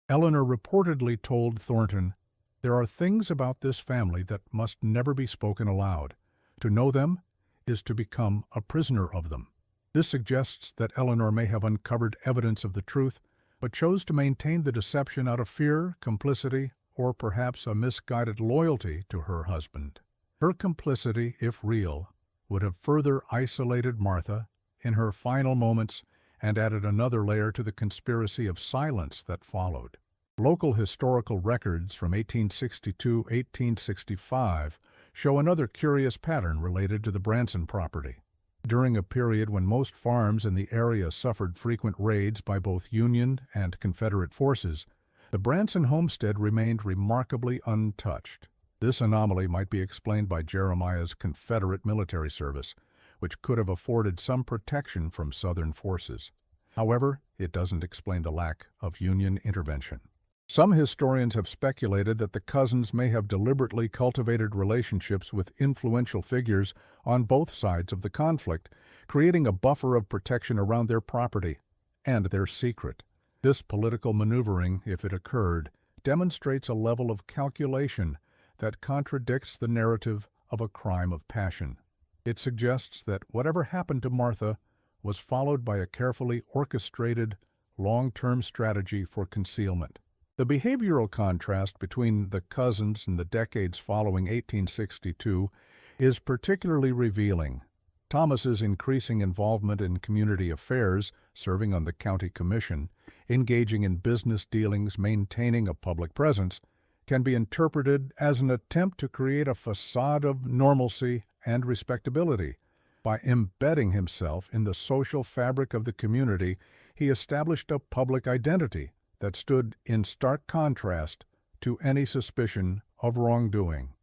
Eleanor reportedly told Thornton, "There are things about this family that must never be spoken aloud. To know them is to become a prisoner of them." This suggests that Eleanor may have uncovered evidence of the truth, but chose to maintain the deception out of fear, complicity, or perhaps a misguided loyalty to her husband. Her complicity, if real, would have further isolated Martha in her final moments and added another layer to the conspiracy of silence that followed. Local historical records from 1862-1865 show another curious pattern related to the Branson property. During a period when most farms in the area suffered frequent raids by both Union and Confederate forces, the Branson homestead remained remarkably untouched. This anomaly might be explained by Jeremiah's Confederate military service, which could have afforded some protection from Southern forces. However, it doesn't explain the lack of Union intervention. Some historians have speculated that the cousins may have deliberately cultivated relationships with influential figures on both sides of the conflict, creating a buffer of protection around their property and their secret. This political maneuvering, if it occurred, demonstrates a level of calculation that contradicts the narrative of a crime of passion. It suggests that whatever happened to Martha was followed by a carefully orchestrated, long-term strategy for concealment. The behavioral contrast between the cousins in the decades following 1862 is particularly revealing. Thomas's increasing involvement in community affairs, serving on the county commission, engaging in business dealings, maintaining a public presence, can be interpreted as an attempt to create a facade of normalcy and respectability. By embedding himself in the social fabric of the community, he established a public identity that stood in stark contrast to any suspicion of wrongdoing.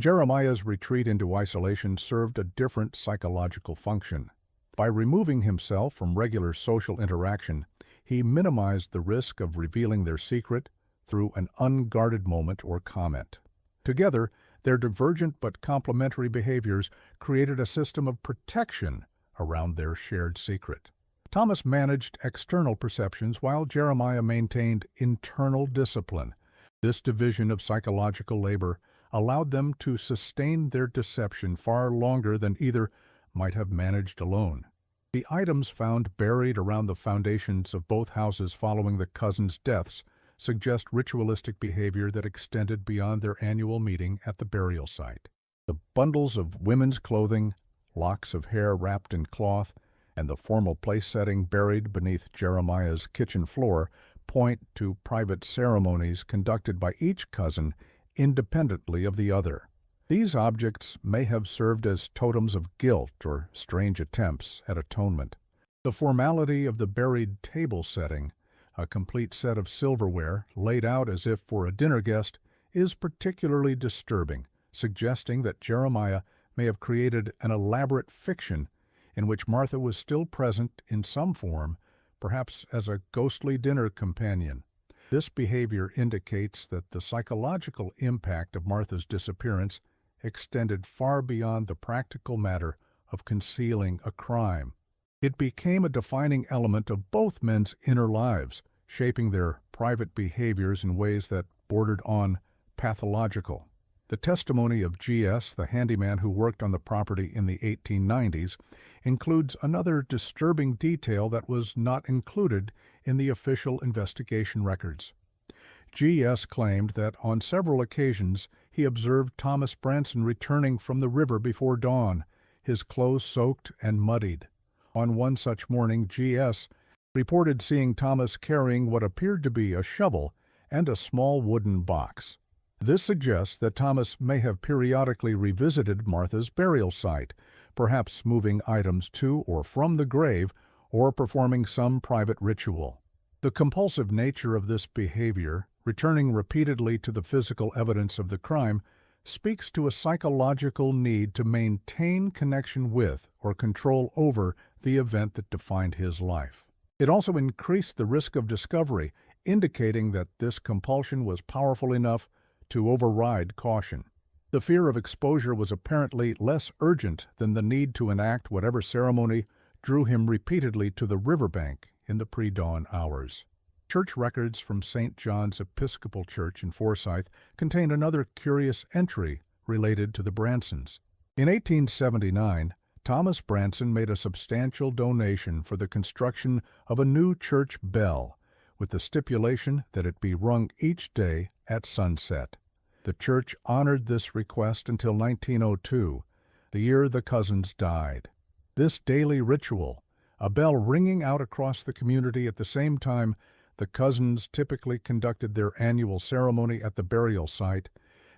Jeremiah's retreat into isolation served a different psychological function. By removing himself from regular social interaction, he minimized the risk of revealing their secret through an unguarded moment or comment. Together, their divergent but complementary behaviors created a system of protection around their shared secret. Thomas managed external perceptions while Jeremiah maintained internal discipline. This division of psychological labor allowed them to sustain their deception far longer than either might have managed alone. The items found buried around the foundations of both houses following the cousins' deaths suggest ritualistic behavior that extended beyond their annual meeting at the burial site. The bundles of women's clothing, locks of hair wrapped in cloth, and the formal place setting buried beneath Jeremiah's kitchen floor point to private ceremonies conducted by each cousin independently of the other. These objects may have served as totems of guilt or strange attempts at atonement. The formality of the buried table setting, a complete set of silverware laid out as if for a dinner guest, is particularly disturbing, suggesting that Jeremiah may have created an elaborate fiction in which Martha was still present in some form, perhaps as a ghostly dinner companion. This behavior indicates that the psychological impact of Martha's disappearance extended far beyond the practical matter of concealing a crime. It became a defining element of both men's inner lives, shaping their private behaviors in ways that bordered on pathological. The testimony of G.S., the handyman who worked on the property in the 1890s, includes another disturbing detail that was not included in the official investigation records. G.S. claimed that on several occasions he observed Thomas Branson returning from the river before dawn, his clothes soaked and muddied. On one such morning, G.S. reported seeing Thomas carrying what appeared to be a shovel and a small wooden box. This suggests that Thomas may have periodically revisited Martha's burial site, perhaps moving items to or from the grave or performing some private ritual. The compulsive nature of this behavior, returning repeatedly to the physical evidence of the crime, speaks to a psychological need to maintain connection with or control over the event that defined his life. It also increased the risk of discovery, indicating that this compulsion was powerful enough to override caution. The fear of exposure was apparently less urgent than the need to enact whatever ceremony drew him repeatedly to the riverbank in the pre-dawn hours. Church records from St. John's Episcopal Church in Forsyth contain another curious entry related to the Bransons. In 1879, Thomas Branson made a substantial donation for the construction of a new church bell, with the stipulation that it be rung each day at sunset. The church honored this request until 1902, the year the cousins died. This daily ritual, a bell ringing out across the community at the same time the cousins typically conducted their annual ceremony at the burial site,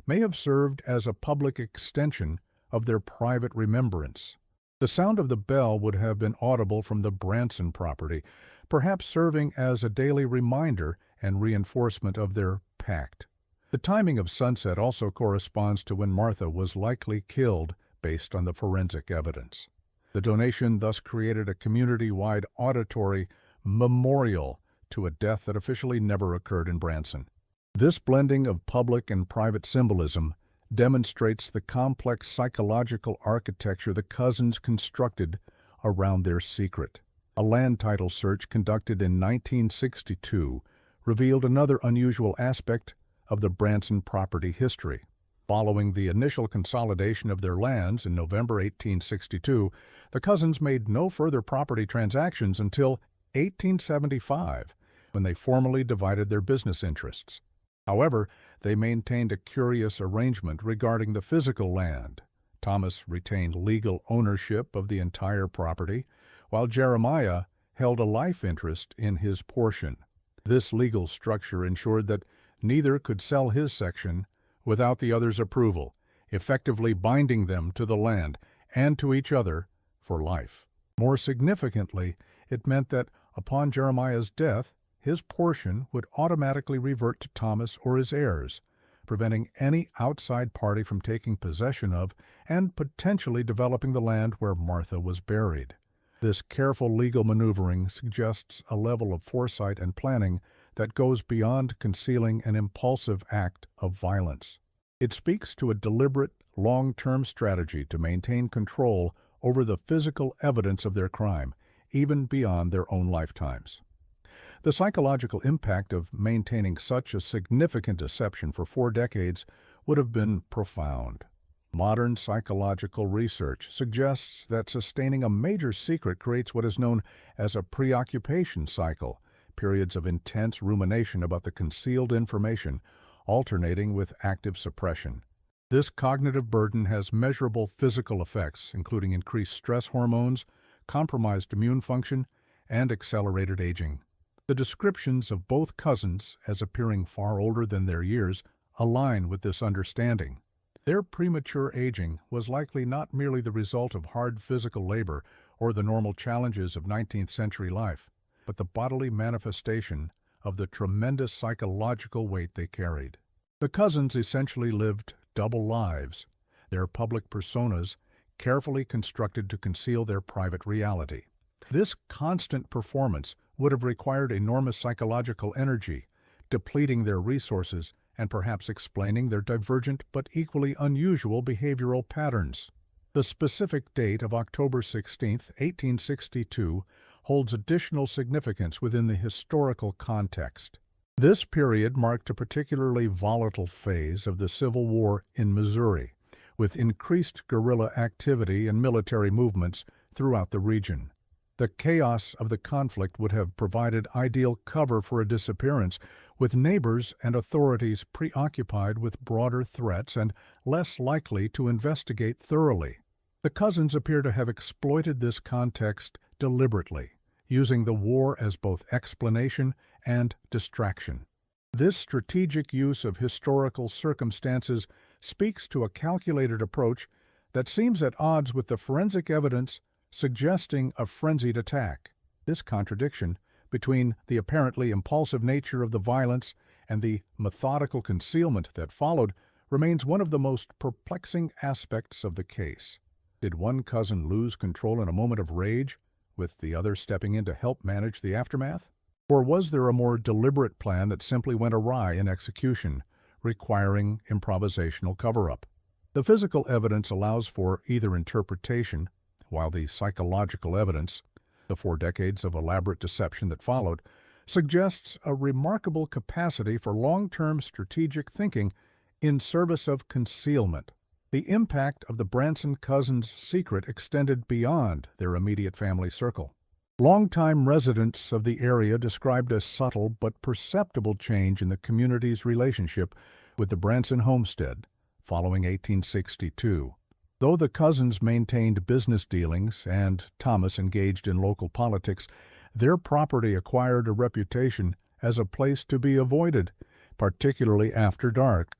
may have served as a public extension of their private remembrance. The sound of the bell would have been audible from the Branson property, perhaps serving as a daily reminder and reinforcement of their pact. The timing of sunset also corresponds to when Martha was likely killed based on the forensic evidence. The donation thus created a community-wide auditory memorial to a death that officially never occurred in Branson. This blending of public and private symbolism demonstrates the complex psychological architecture the cousins constructed around their secret. A land title search conducted in 1962 revealed another unusual aspect of the Branson property history. Following the initial consolidation of their lands in November 1862, the cousins made no further property transactions until 1875, when they formally divided their business interests. However, they maintained a curious arrangement regarding the physical land. Thomas retained legal ownership of the entire property, while Jeremiah held a life interest in his portion. This legal structure ensured that neither could sell his section without the other's approval, effectively binding them to the land and to each other for life. More significantly, it meant that upon Jeremiah's death, his portion would automatically revert to Thomas or his heirs, preventing any outside party from taking possession of and potentially developing the land where Martha was buried. This careful legal maneuvering suggests a level of foresight and planning that goes beyond concealing an impulsive act of violence. It speaks to a deliberate, long-term strategy to maintain control over the physical evidence of their crime, even beyond their own lifetimes. The psychological impact of maintaining such a significant deception for 4 decades would have been profound. Modern psychological research suggests that sustaining a major secret creates what is known as a preoccupation cycle, periods of intense rumination about the concealed information, alternating with active suppression. This cognitive burden has measurable physical effects, including increased stress hormones, compromised immune function, and accelerated aging. The descriptions of both cousins as appearing far older than their years align with this understanding. Their premature aging was likely not merely the result of hard physical labor or the normal challenges of 19th century life, but the bodily manifestation of the tremendous psychological weight they carried. The cousins essentially lived double lives, their public personas carefully constructed to conceal their private reality. This constant performance would have required enormous psychological energy, depleting their resources and perhaps explaining their divergent but equally unusual behavioral patterns. The specific date of October 16, 1862, holds additional significance within the historical context. This period marked a particularly volatile phase of the Civil War in Missouri, with increased guerrilla activity and military movements throughout the region. The chaos of the conflict would have provided ideal cover for a disappearance, with neighbors and authorities preoccupied with broader threats and less likely to investigate thoroughly. The cousins appear to have exploited this context deliberately, using the war as both explanation and distraction. This strategic use of historical circumstances speaks to a calculated approach that seems at odds with the forensic evidence suggesting a frenzied attack. This contradiction between the apparently impulsive nature of the violence and the methodical concealment that followed remains one of the most perplexing aspects of the case. Did one cousin lose control in a moment of rage, with the other stepping in to help manage the aftermath? Or was there a more deliberate plan that simply went awry in execution, requiring improvisational cover-up? The physical evidence allows for either interpretation, while the psychological evidence, the 4 decades of elaborate deception that followed, suggests a remarkable capacity for long-term strategic thinking in service of concealment. The impact of the Branson cousins' secret extended beyond their immediate family circle. Longtime residents of the area described a subtle but perceptible change in the community's relationship with the Branson homestead following 1862. Though the cousins maintained business dealings and Thomas engaged in local politics, their property acquired a reputation as a place to be avoided, particularly after dark.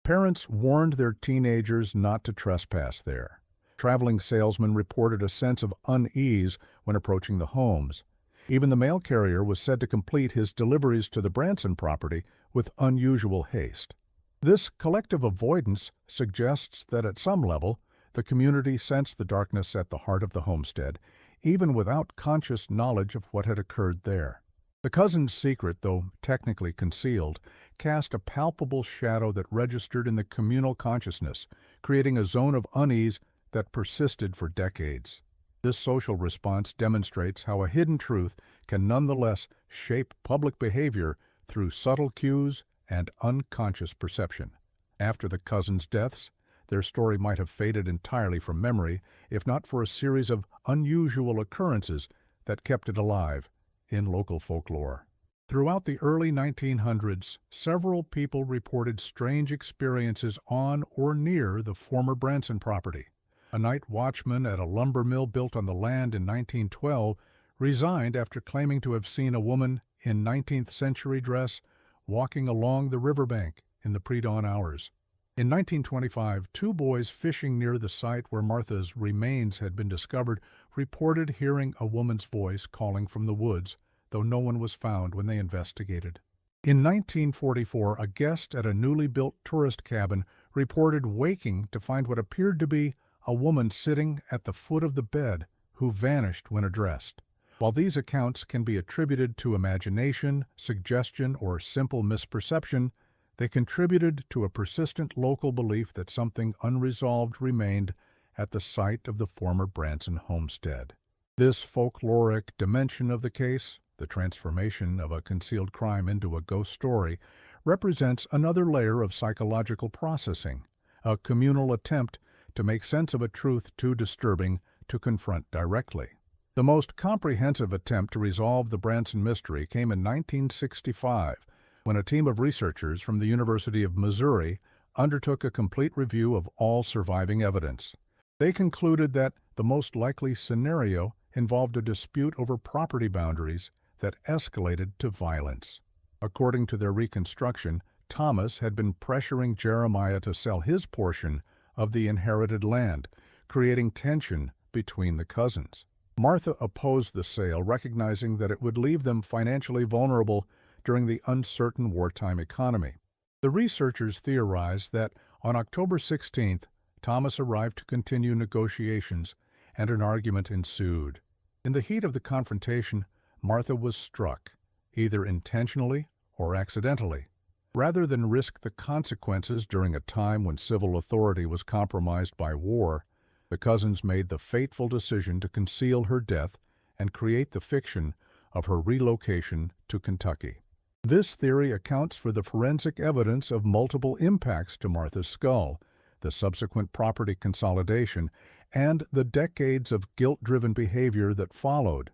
Parents warned their teenagers not to trespass there. Traveling salesmen reported a sense of unease when approaching the homes. Even the mail carrier was said to complete his deliveries to the Branson property with unusual haste. This collective avoidance suggests that at some level, the community sensed the darkness at the heart of the homestead, even without conscious knowledge of what had occurred there. The cousins' secret, though technically concealed, cast a palpable shadow that registered in the communal consciousness, creating a zone of unease that persisted for decades. This social response demonstrates how a hidden truth can nonetheless shape public behavior through subtle cues and unconscious perception. After the cousins' deaths, their story might have faded entirely from memory, if not for a series of unusual occurrences that kept it alive in local folklore. Throughout the early 1900s, several people reported strange experiences on or near the former Branson property. A night watchman at a lumber mill built on the land in 1912 resigned after claiming to have seen a woman in 19th-century dress walking along the riverbank in the pre-dawn hours. In 1925, 2 boys fishing near the site where Martha's remains had been discovered reported hearing a woman's voice calling from the woods, though no one was found when they investigated. In 1944, a guest at a newly built tourist cabin reported waking to find what appeared to be a woman sitting at the foot of the bed who vanished when addressed. While these accounts can be attributed to imagination, suggestion, or simple misperception, they contributed to a persistent local belief that something unresolved remained at the site of the former Branson homestead. This folkloric dimension of the case, the transformation of a concealed crime into a ghost story, represents another layer of psychological processing, a communal attempt to make sense of a truth too disturbing to confront directly. The most comprehensive attempt to resolve the Branson mystery came in 1965, when a team of researchers from the University of Missouri undertook a complete review of all surviving evidence. They concluded that the most likely scenario involved a dispute over property boundaries that escalated to violence. According to their reconstruction, Thomas had been pressuring Jeremiah to sell his portion of the inherited land, creating tension between the cousins. Martha opposed the sale, recognizing that it would leave them financially vulnerable during the uncertain wartime economy. The researchers theorized that on October 16th, Thomas arrived to continue negotiations, and an argument ensued. In the heat of the confrontation, Martha was struck, either intentionally or accidentally. Rather than risk the consequences during a time when civil authority was compromised by war, the cousins made the fateful decision to conceal her death and create the fiction of her relocation to Kentucky. This theory accounts for the forensic evidence of multiple impacts to Martha's skull, the subsequent property consolidation, and the decades of guilt-driven behavior that followed.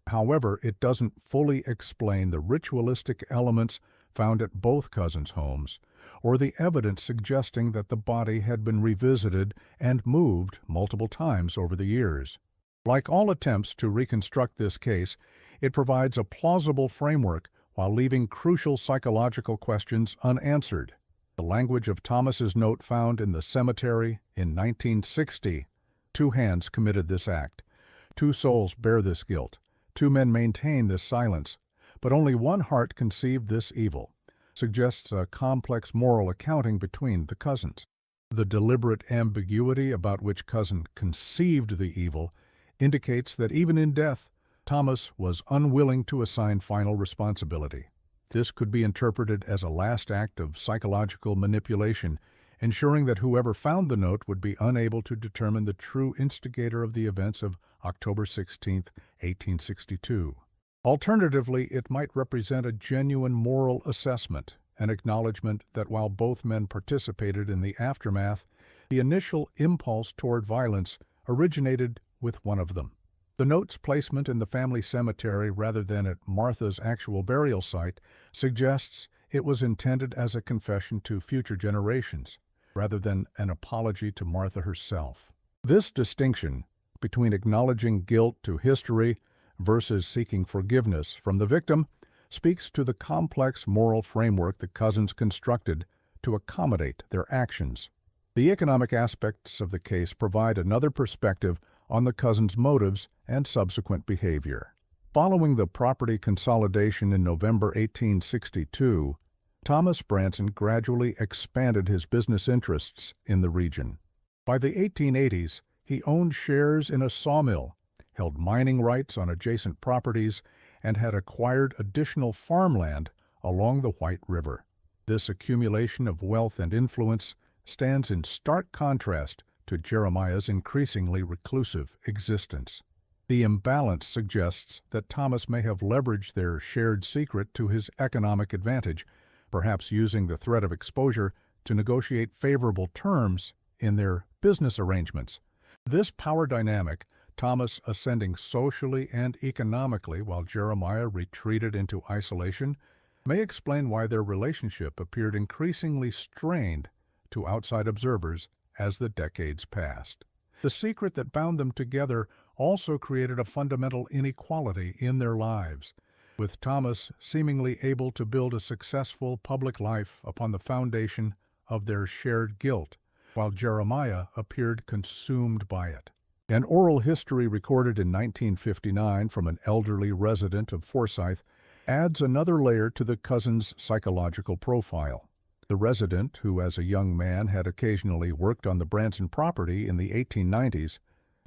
However, it doesn't fully explain the ritualistic elements found at both cousins' homes, or the evidence suggesting that the body had been revisited and moved multiple times over the years. Like all attempts to reconstruct this case, it provides a plausible framework while leaving crucial psychological questions unanswered. The language of Thomas's note found in the cemetery in 1960, 2 hands committed this act, 2 souls bear this guilt, 2 men maintain this silence, but only one heart conceived this evil, suggests a complex moral accounting between the cousins. The deliberate ambiguity about which cousin conceived the evil indicates that even in death, Thomas was unwilling to assign final responsibility. This could be interpreted as a last act of psychological manipulation, ensuring that whoever found the note would be unable to determine the true instigator of the events of October 16, 1862. Alternatively, it might represent a genuine moral assessment, an acknowledgement that while both men participated in the aftermath, the initial impulse toward violence originated with one of them. The note's placement in the family cemetery rather than at Martha's actual burial site suggests it was intended as a confession to future generations, rather than an apology to Martha herself. This distinction between acknowledging guilt to history versus seeking forgiveness from the victim speaks to the complex moral framework the cousins constructed to accommodate their actions. The economic aspects of the case provide another perspective on the cousins' motives and subsequent behavior. Following the property consolidation in November 1862, Thomas Branson gradually expanded his business interests in the region. By the 1880s, he owned shares in a sawmill, held mining rights on adjacent properties, and had acquired additional farmland along the White River. This accumulation of wealth and influence stands in stark contrast to Jeremiah's increasingly reclusive existence. The imbalance suggests that Thomas may have leveraged their shared secret to his economic advantage, perhaps using the threat of exposure to negotiate favorable terms in their business arrangements. This power dynamic, Thomas ascending socially and economically while Jeremiah retreated into isolation, may explain why their relationship appeared increasingly strained to outside observers as the decades passed. The secret that bound them together also created a fundamental inequality in their lives, with Thomas seemingly able to build a successful public life upon the foundation of their shared guilt, while Jeremiah appeared consumed by it. An oral history recorded in 1959 from an elderly resident of Forsyth adds another layer to the cousins' psychological profile. The resident, who as a young man had occasionally worked on the Branson property in the 1890s,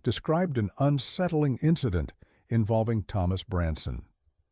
described an unsettling incident involving Thomas Branson.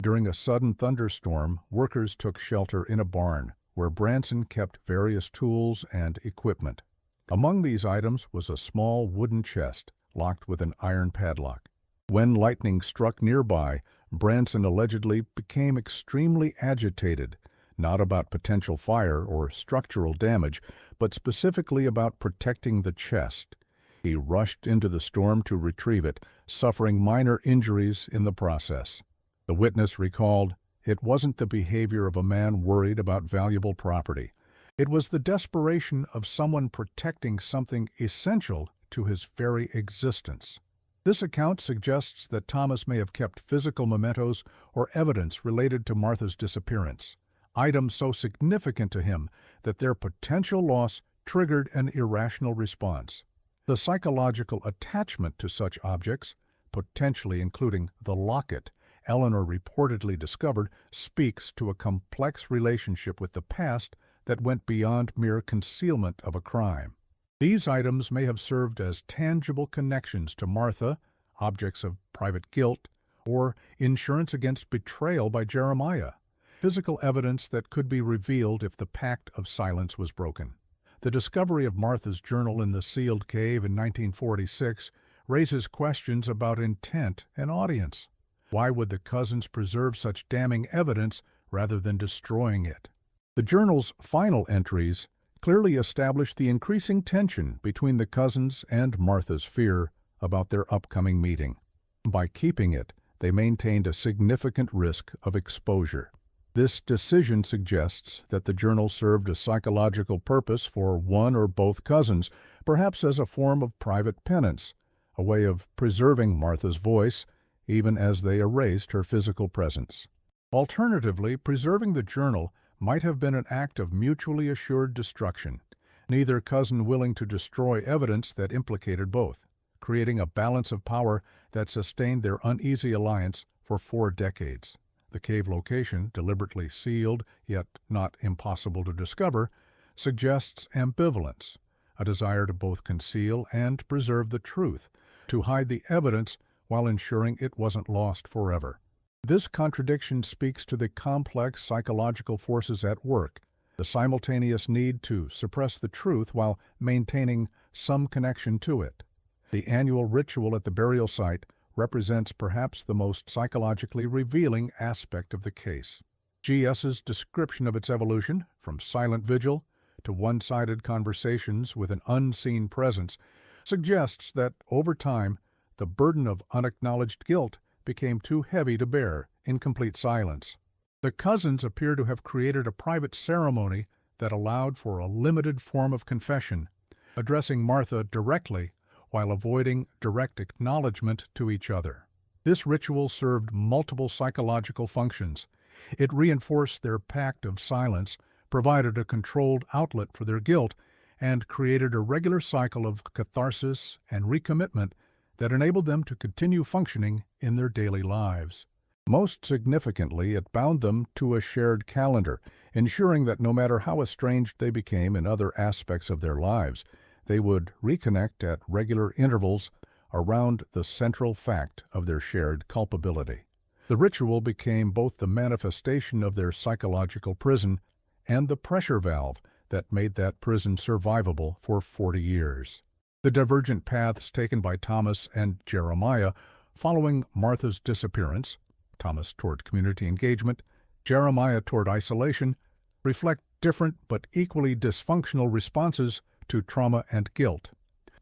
During a sudden thunderstorm, workers took shelter in a barn where Branson kept various tools and equipment. Among these items was a small wooden chest locked with an iron padlock. When lightning struck nearby, Branson allegedly became extremely agitated, not about potential fire or structural damage, but specifically about protecting the chest. He rushed into the storm to retrieve it, suffering minor injuries in the process. The witness recalled, "It wasn't the behavior of a man worried about valuable property. It was the desperation of someone protecting something essential to his very existence." This account suggests that Thomas may have kept physical mementos or evidence related to Martha's disappearance, items so significant to him that their potential loss triggered an irrational response. The psychological attachment to such objects, potentially including the locket Eleanor reportedly discovered, speaks to a complex relationship with the past that went beyond mere concealment of a crime. These items may have served as tangible connections to Martha, objects of private guilt, or insurance against betrayal by Jeremiah, physical evidence that could be revealed if the pact of silence was broken. The discovery of Martha's journal in the sealed cave in 1946 raises questions about intent and audience. Why would the cousins preserve such damning evidence rather than destroying it? The journal's final entries clearly establish the increasing tension between the cousins and Martha's fear about their upcoming meeting. By keeping it, they maintained a significant risk of exposure. This decision suggests that the journal served a psychological purpose for one or both cousins, perhaps as a form of private penance, a way of preserving Martha's voice, even as they erased her physical presence. Alternatively, preserving the journal might have been an act of mutually assured destruction, neither cousin willing to destroy evidence that implicated both, creating a balance of power that sustained their uneasy alliance for 4 decades. The cave location, deliberately sealed yet not impossible to discover, suggests ambivalence, a desire to both conceal and preserve the truth, to hide the evidence while ensuring it wasn't lost forever. This contradiction speaks to the complex psychological forces at work, the simultaneous need to suppress the truth while maintaining some connection to it. The annual ritual at the burial site represents perhaps the most psychologically revealing aspect of the case. G.S.'s description of its evolution, from silent vigil to one-sided conversations with an unseen presence, suggests that, over time, the burden of unacknowledged guilt became too heavy to bear in complete silence. The cousins appear to have created a private ceremony that allowed for a limited form of confession, addressing Martha directly while avoiding direct acknowledgement to each other. This ritual served multiple psychological functions. It reinforced their pact of silence, provided a controlled outlet for their guilt, and created a regular cycle of catharsis and recommitment that enabled them to continue functioning in their daily lives. Most significantly, it bound them to a shared calendar, ensuring that no matter how estranged they became in other aspects of their lives, they would reconnect at regular intervals around the central fact of their shared culpability. The ritual became both the manifestation of their psychological prison and the pressure valve that made that prison survivable for 40 years. The divergent paths taken by Thomas and Jeremiah following Martha's disappearance, Thomas toward community engagement, Jeremiah toward isolation, reflect different but equally dysfunctional responses to trauma and guilt.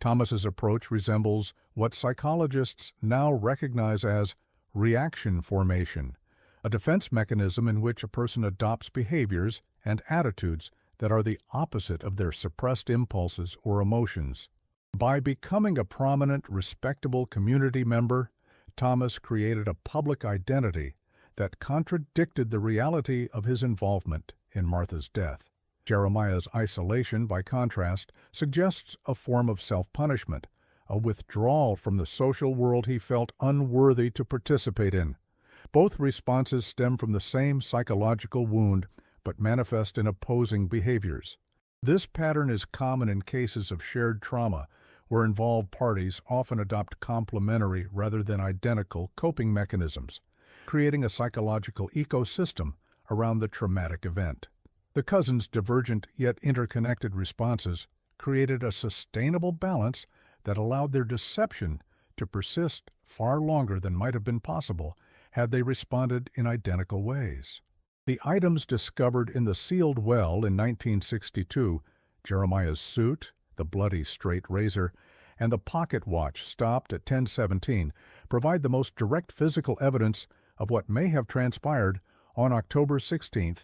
Thomas's approach resembles what psychologists now recognize as reaction formation, a defense mechanism in which a person adopts behaviors and attitudes that are the opposite of their suppressed impulses or emotions. By becoming a prominent, respectable community member, Thomas created a public identity that contradicted the reality of his involvement in Martha's death. Jeremiah's isolation, by contrast, suggests a form of self-punishment, a withdrawal from the social world he felt unworthy to participate in. Both responses stem from the same psychological wound, but manifest in opposing behaviors. This pattern is common in cases of shared trauma, where involved parties often adopt complementary rather than identical coping mechanisms, creating a psychological ecosystem around the traumatic event. The cousins' divergent yet interconnected responses created a sustainable balance that allowed their deception to persist far longer than might have been possible had they responded in identical ways. The items discovered in the sealed well in 1962, Jeremiah's suit, the bloody straight razor, and the pocket watch stopped at 10:17, provide the most direct physical evidence of what may have transpired on October 16,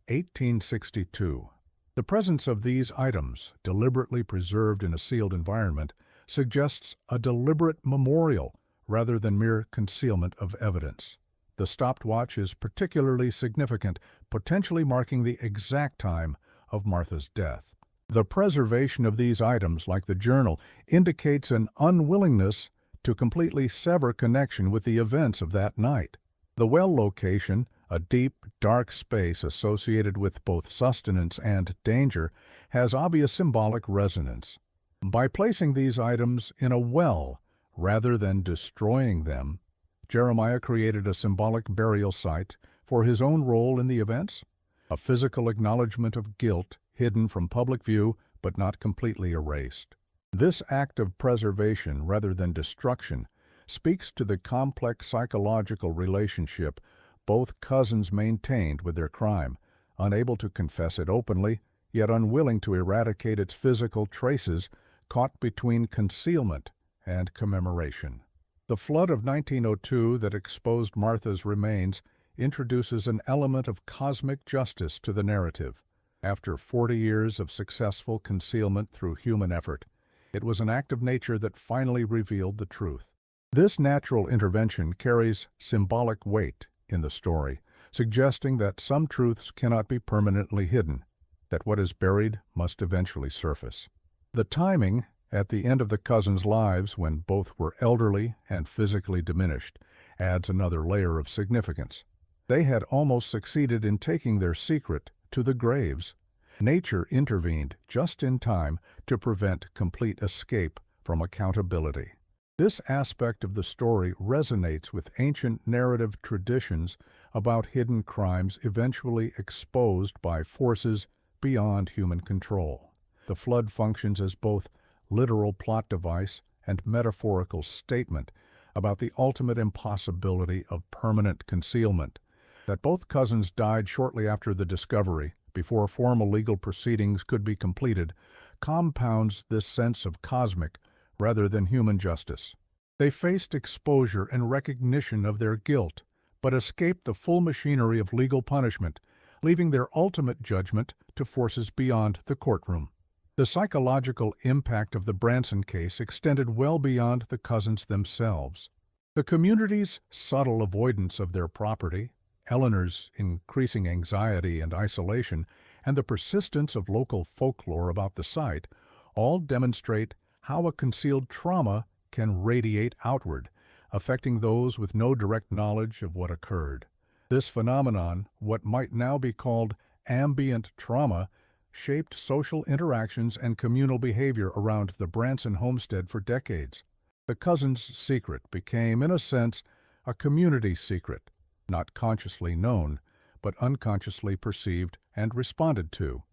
1862. The presence of these items, deliberately preserved in a sealed environment, suggests a deliberate memorial rather than mere concealment of evidence. The stopped watch is particularly significant, potentially marking the exact time of Martha's death. The preservation of these items, like the journal, indicates an unwillingness to completely sever connection with the events of that night. The well location, a deep, dark space associated with both sustenance and danger, has obvious symbolic resonance. By placing these items in a well rather than destroying them, Jeremiah created a symbolic burial site for his own role in the events, a physical acknowledgement of guilt hidden from public view but not completely erased. This act of preservation rather than destruction speaks to the complex psychological relationship both cousins maintained with their crime, unable to confess it openly, yet unwilling to eradicate its physical traces, caught between concealment and commemoration. The flood of 1902 that exposed Martha's remains introduces an element of cosmic justice to the narrative. After 40 years of successful concealment through human effort, it was an act of nature that finally revealed the truth. This natural intervention carries symbolic weight in the story, suggesting that some truths cannot be permanently hidden, that what is buried must eventually surface. The timing, at the end of the cousins' lives when both were elderly and physically diminished, adds another layer of significance. They had almost succeeded in taking their secret to the graves. Nature intervened just in time to prevent complete escape from accountability. This aspect of the story resonates with ancient narrative traditions about hidden crimes eventually exposed by forces beyond human control. The flood functions as both literal plot device and metaphorical statement about the ultimate impossibility of permanent concealment. That both cousins died shortly after the discovery, before formal legal proceedings could be completed, compounds this sense of cosmic rather than human justice. They faced exposure and recognition of their guilt, but escaped the full machinery of legal punishment, leaving their ultimate judgment to forces beyond the courtroom. The psychological impact of the Branson case extended well beyond the cousins themselves. The community's subtle avoidance of their property, Eleanor's increasing anxiety and isolation, and the persistence of local folklore about the site all demonstrate how a concealed trauma can radiate outward, affecting those with no direct knowledge of what occurred. This phenomenon, what might now be called ambient trauma, shaped social interactions and communal behavior around the Branson homestead for decades. The cousins' secret became, in a sense, a community secret, not consciously known, but unconsciously perceived and responded to.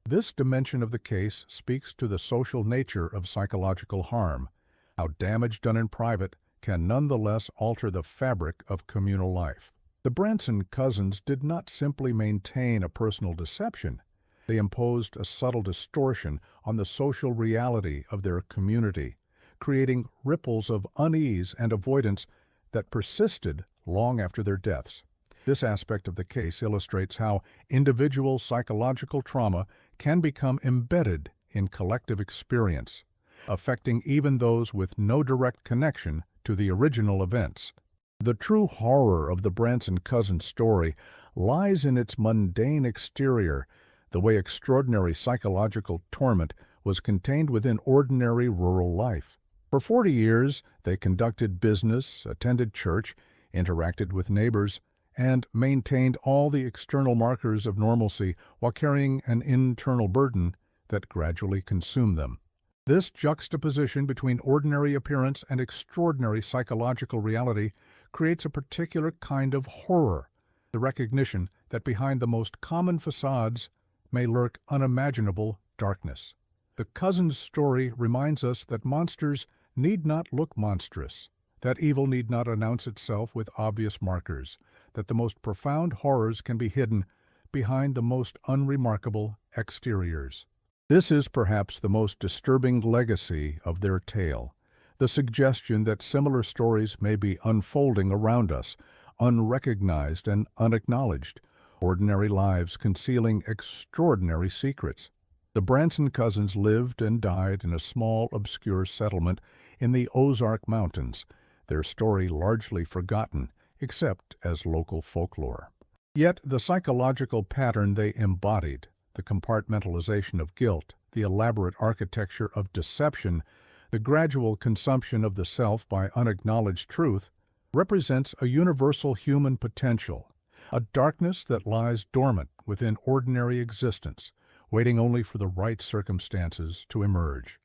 This dimension of the case speaks to the social nature of psychological harm, how damage done in private can nonetheless alter the fabric of communal life. The Branson cousins did not simply maintain a personal deception. They imposed a subtle distortion on the social reality of their community, creating ripples of unease and avoidance that persisted long after their deaths. This aspect of the case illustrates how individual psychological trauma can become embedded in collective experience, affecting even those with no direct connection to the original events. The true horror of the Branson cousins story lies in its mundane exterior, the way extraordinary psychological torment was contained within ordinary rural life. For 40 years, they conducted business, attended church, interacted with neighbors, and maintained all the external markers of normalcy while carrying an internal burden that gradually consumed them. This juxtaposition between ordinary appearance and extraordinary psychological reality creates a particular kind of horror, the recognition that behind the most common facades may lurk unimaginable darkness. The cousins' story reminds us that monsters need not look monstrous, that evil need not announce itself with obvious markers, that the most profound horrors can be hidden behind the most unremarkable exteriors. This is perhaps the most disturbing legacy of their tale, the suggestion that similar stories may be unfolding around us, unrecognized and unacknowledged, ordinary lives concealing extraordinary secrets. The Branson cousins lived and died in a small, obscure settlement in the Ozark Mountains, their story largely forgotten, except as local folklore. Yet the psychological pattern they embodied, the compartmentalization of guilt, the elaborate architecture of deception, the gradual consumption of the self by unacknowledged truth, represents a universal human potential, a darkness that lies dormant within ordinary existence, waiting only for the right circumstances to emerge.